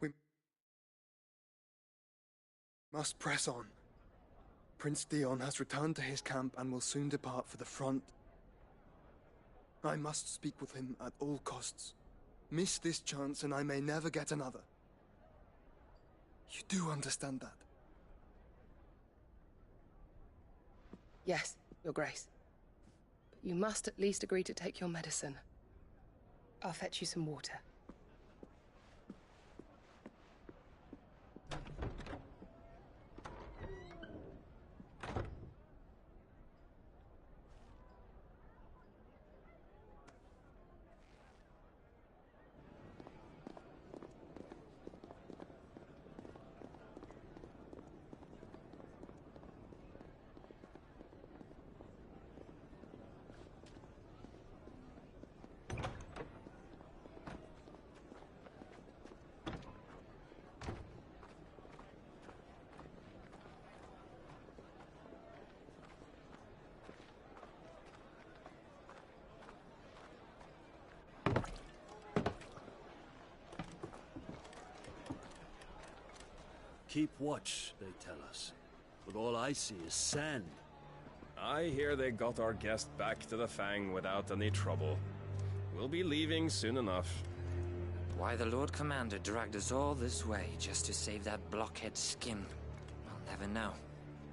we must press on. Prince Dion has returned to his camp and will soon depart for the front. I must speak with him at all costs. Miss this chance and I may never get another. You do understand that? Yes, Your Grace. But you must at least agree to take your medicine. I'll fetch you some water. Keep watch, they tell us. But all I see is sand. I hear they got our guest back to the Fang without any trouble. We'll be leaving soon enough. Why the Lord Commander dragged us all this way just to save that blockhead skin, I'll never know.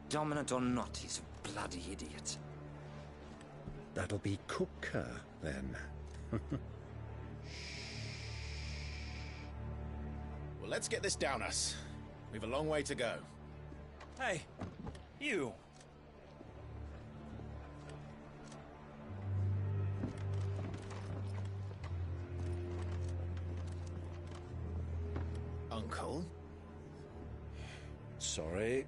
Dominant or not, he's a bloody idiot. That'll be Cooker, then. Well, let's get this down us. We've a long way to go. Hey, you! Uncle? Sorry.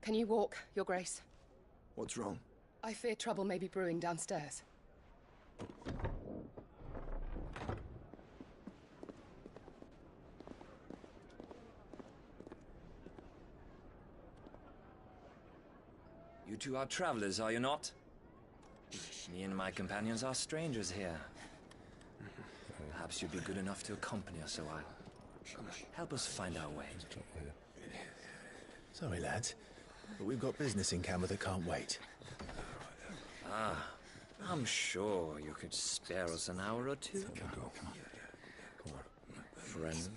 Can you walk, Your Grace? What's wrong? I fear trouble may be brewing downstairs. You two are travelers, are you not? Me and my companions are strangers here. Perhaps you'd be good enough to accompany us a while. Help us find our way. Sorry, lads, but we've got business in camera that can't wait. Ah, I'm sure you could spare us an hour or two. Come on. Friend.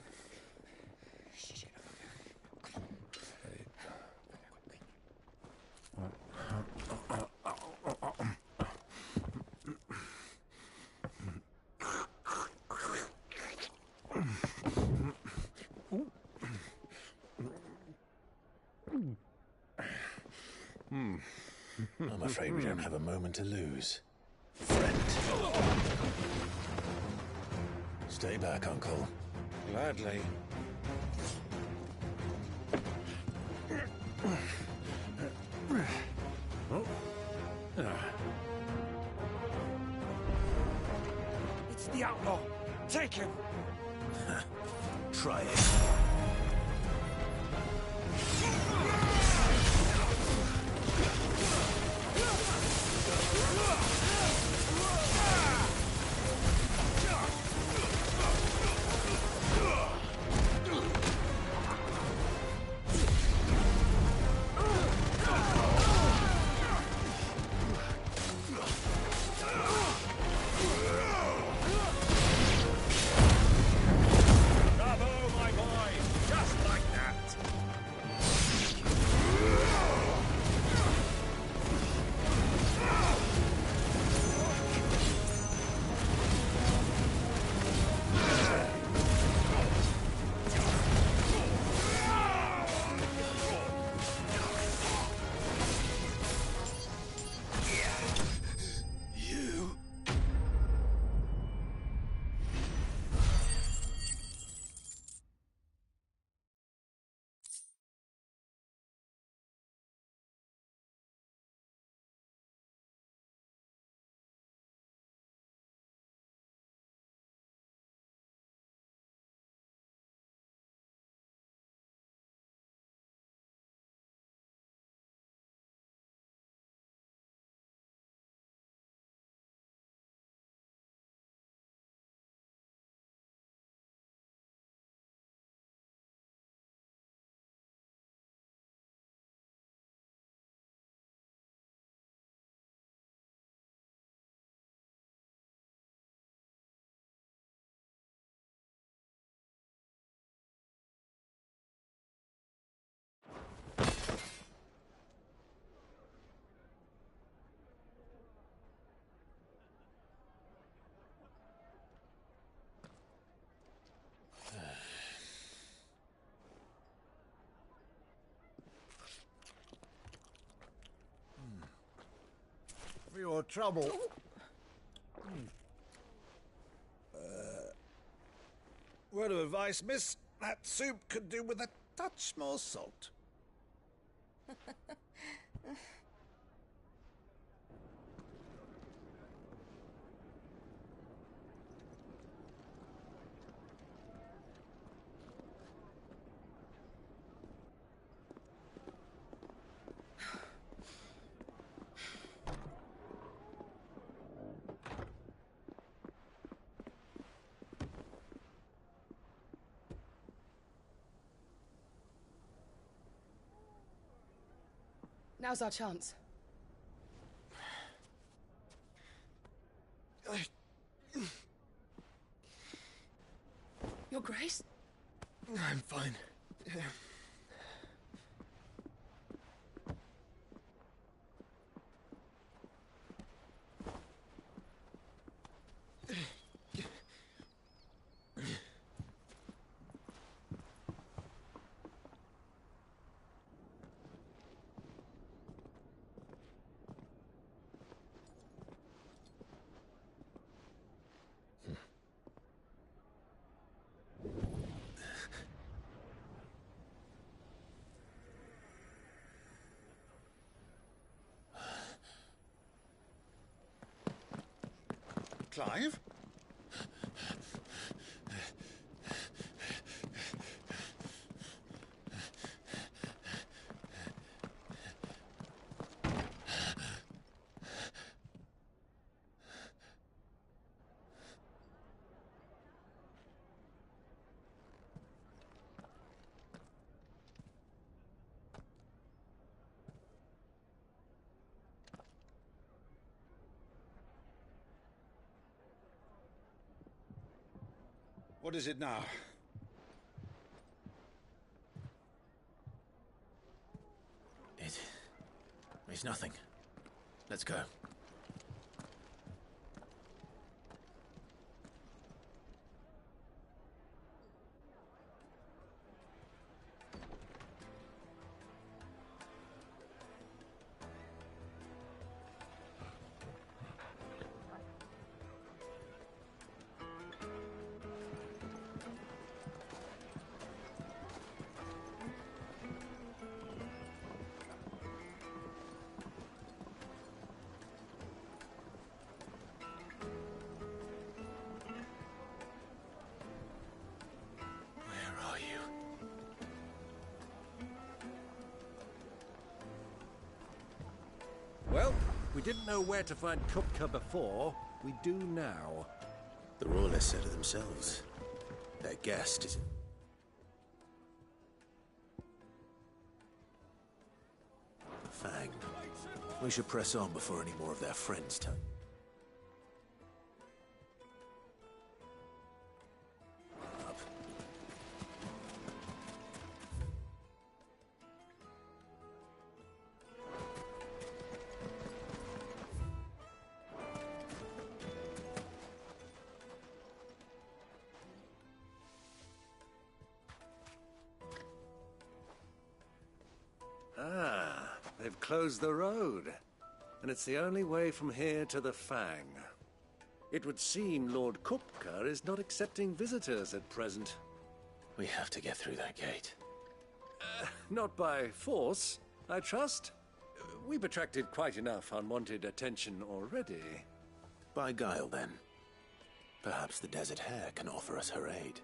I'm afraid we don't have a moment to lose. Friend. Stay back, Uncle. Gladly. Oh. It's the outlaw. Take him. Try it. Bravo, my boy! Just like that! You. For your trouble. Word of advice, miss. That soup could do with a touch more salt. Now's our chance. Your Grace? I'm fine. Clive? What is it now? It's nothing. Let's go. We didn't know where to find Kupka before. We do now. The Royalists said it themselves. Their guest is... the Fang. We should press on before any more of their friends turn. Ah, they've closed the road. And it's the only way from here to the Fang. It would seem Lord Kupka is not accepting visitors at present. We have to get through that gate. Not by force, I trust. We've attracted quite enough unwanted attention already. By guile, then. Perhaps the Desert Hare can offer us her aid.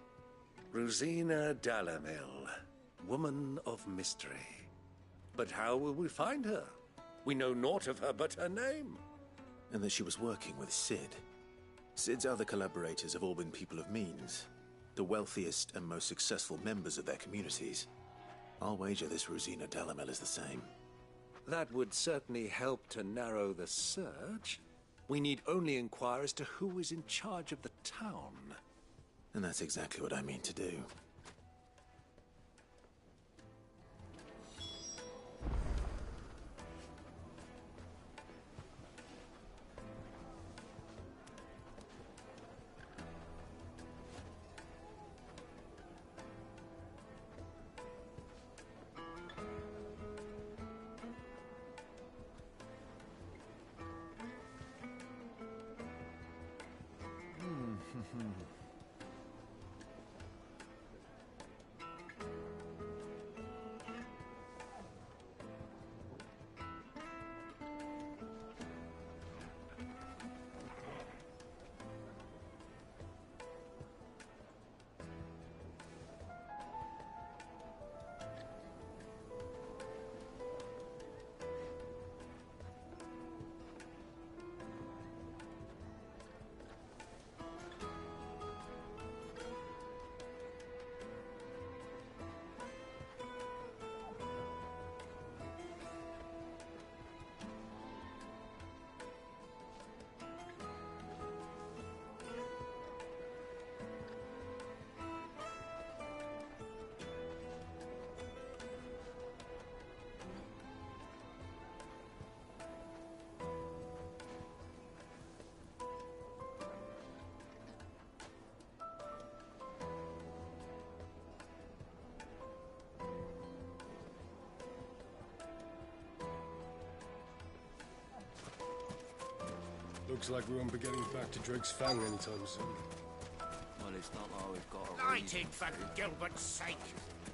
Rosina Dalamil, woman of mystery. But how will we find her? We know naught of her but her name. And that she was working with Sid. Sid's other collaborators have all been people of means. The wealthiest and most successful members of their communities. I'll wager this Rosina Dalamil is the same. That would certainly help to narrow the search. We need only inquire as to who is in charge of the town. And that's exactly what I mean to do. Looks like we won't be getting back to Drake's Fang anytime soon. Well, it's not like we've got a Lighted for Gilbert's sake.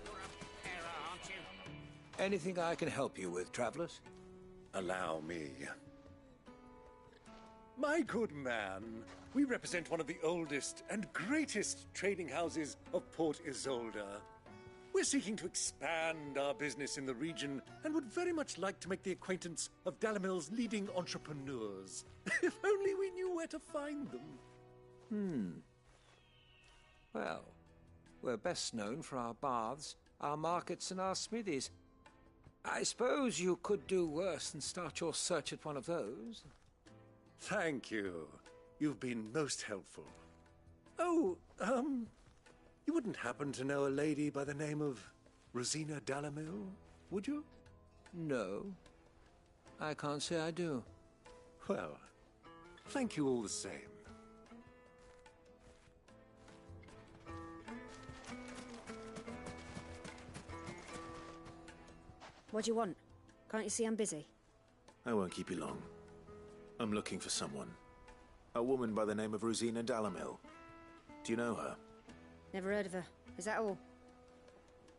You're a terror, aren't you? Anything I can help you with, travellers? Allow me. My good man, we represent one of the oldest and greatest trading houses of Port Isolde. We're seeking to expand our business in the region and would very much like to make the acquaintance of Dalamil's leading entrepreneurs. If only we knew where to find them. Well, we're best known for our baths, our markets, and our smithies. I suppose you could do worse than start your search at one of those. Thank you. You've been most helpful. Oh, you wouldn't happen to know a lady by the name of Rosina Dalamil, would you? No. I can't say I do. Well, thank you all the same. What do you want? Can't you see I'm busy? I won't keep you long. I'm looking for someone. A woman by the name of Rosina Dalamil. Do you know her? Never heard of her. Is that all?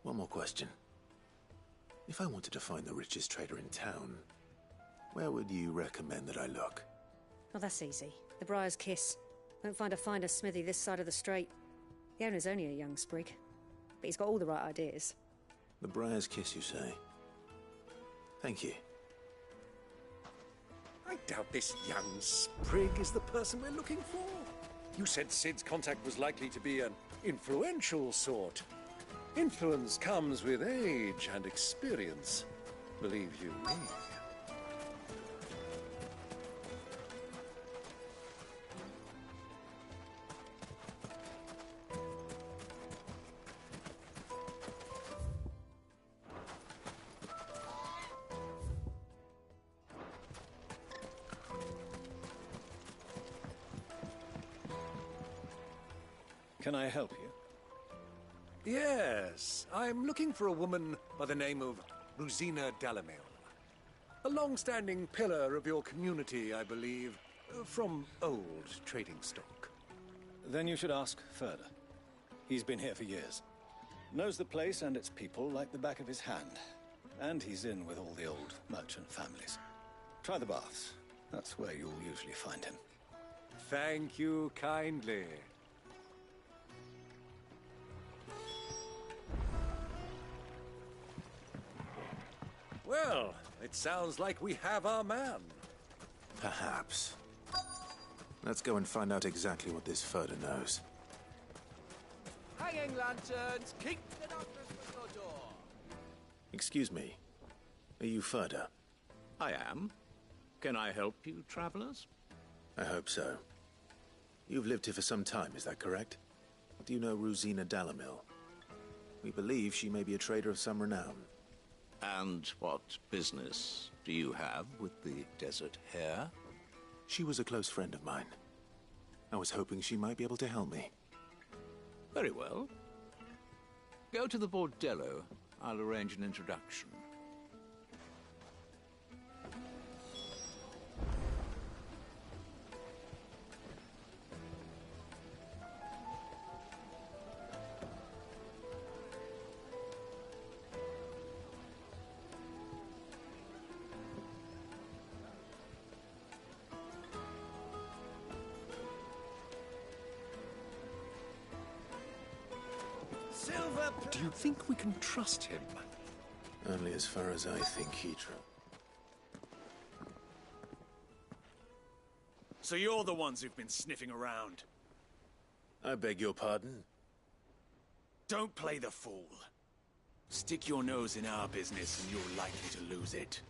One more question. If I wanted to find the richest trader in town, where would you recommend that I look? Oh, that's easy. The Briar's Kiss. Won't find a finer smithy this side of the strait. The owner's only a young sprig, but he's got all the right ideas. The Briar's Kiss, you say? Thank you. I doubt this young sprig is the person we're looking for. You said Sid's contact was likely to be an influential sort. Influence comes with age and experience, believe you me. Can I help you? Yes, I'm looking for a woman by the name of Rosina Dalamil. A long-standing pillar of your community, I believe, from old trading stock. Then you should ask further. He's been here for years. Knows the place and its people like the back of his hand. And he's in with all the old merchant families. Try the baths. That's where you'll usually find him. Thank you kindly. Well, it sounds like we have our man. Perhaps. Let's go and find out exactly what this Furder knows. Hanging lanterns, keep the darkness from your door. Excuse me. Are you Furder? I am. Can I help you, travelers? I hope so. You've lived here for some time, is that correct? Do you know Rosina Dalamil? We believe she may be a trader of some renown. And what business do you have with the desert hare? She was a close friend of mine. I was hoping she might be able to help me. Very well. Go to the bordello. I'll arrange an introduction. Do you think we can trust him? Only as far as I think he So you're the ones who've been sniffing around. I beg your pardon? Don't play the fool. Stick your nose in our business and you're likely to lose it.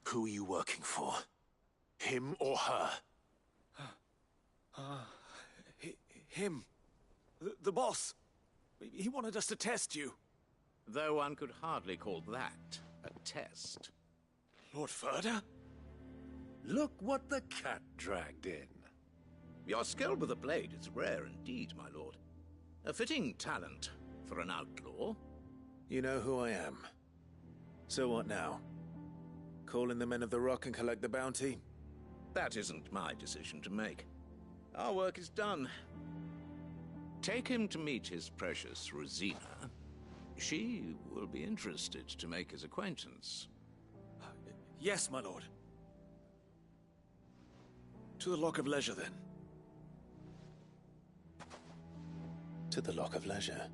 Who are you working for? Him or her? Him. The boss. He wanted us to test you. Though one could hardly call that a test. Lord Furder? Look what the cat dragged in. Your skill with the blade is rare indeed, my lord. A fitting talent for an outlaw. You know who I am. So what now? Call in the Men of the Rock and collect the bounty? That isn't my decision to make. Our work is done. Take him to meet his precious Rosina. She will be interested to make his acquaintance. Yes, my lord. To the Lock of Leisure, then. To the Lock of Leisure?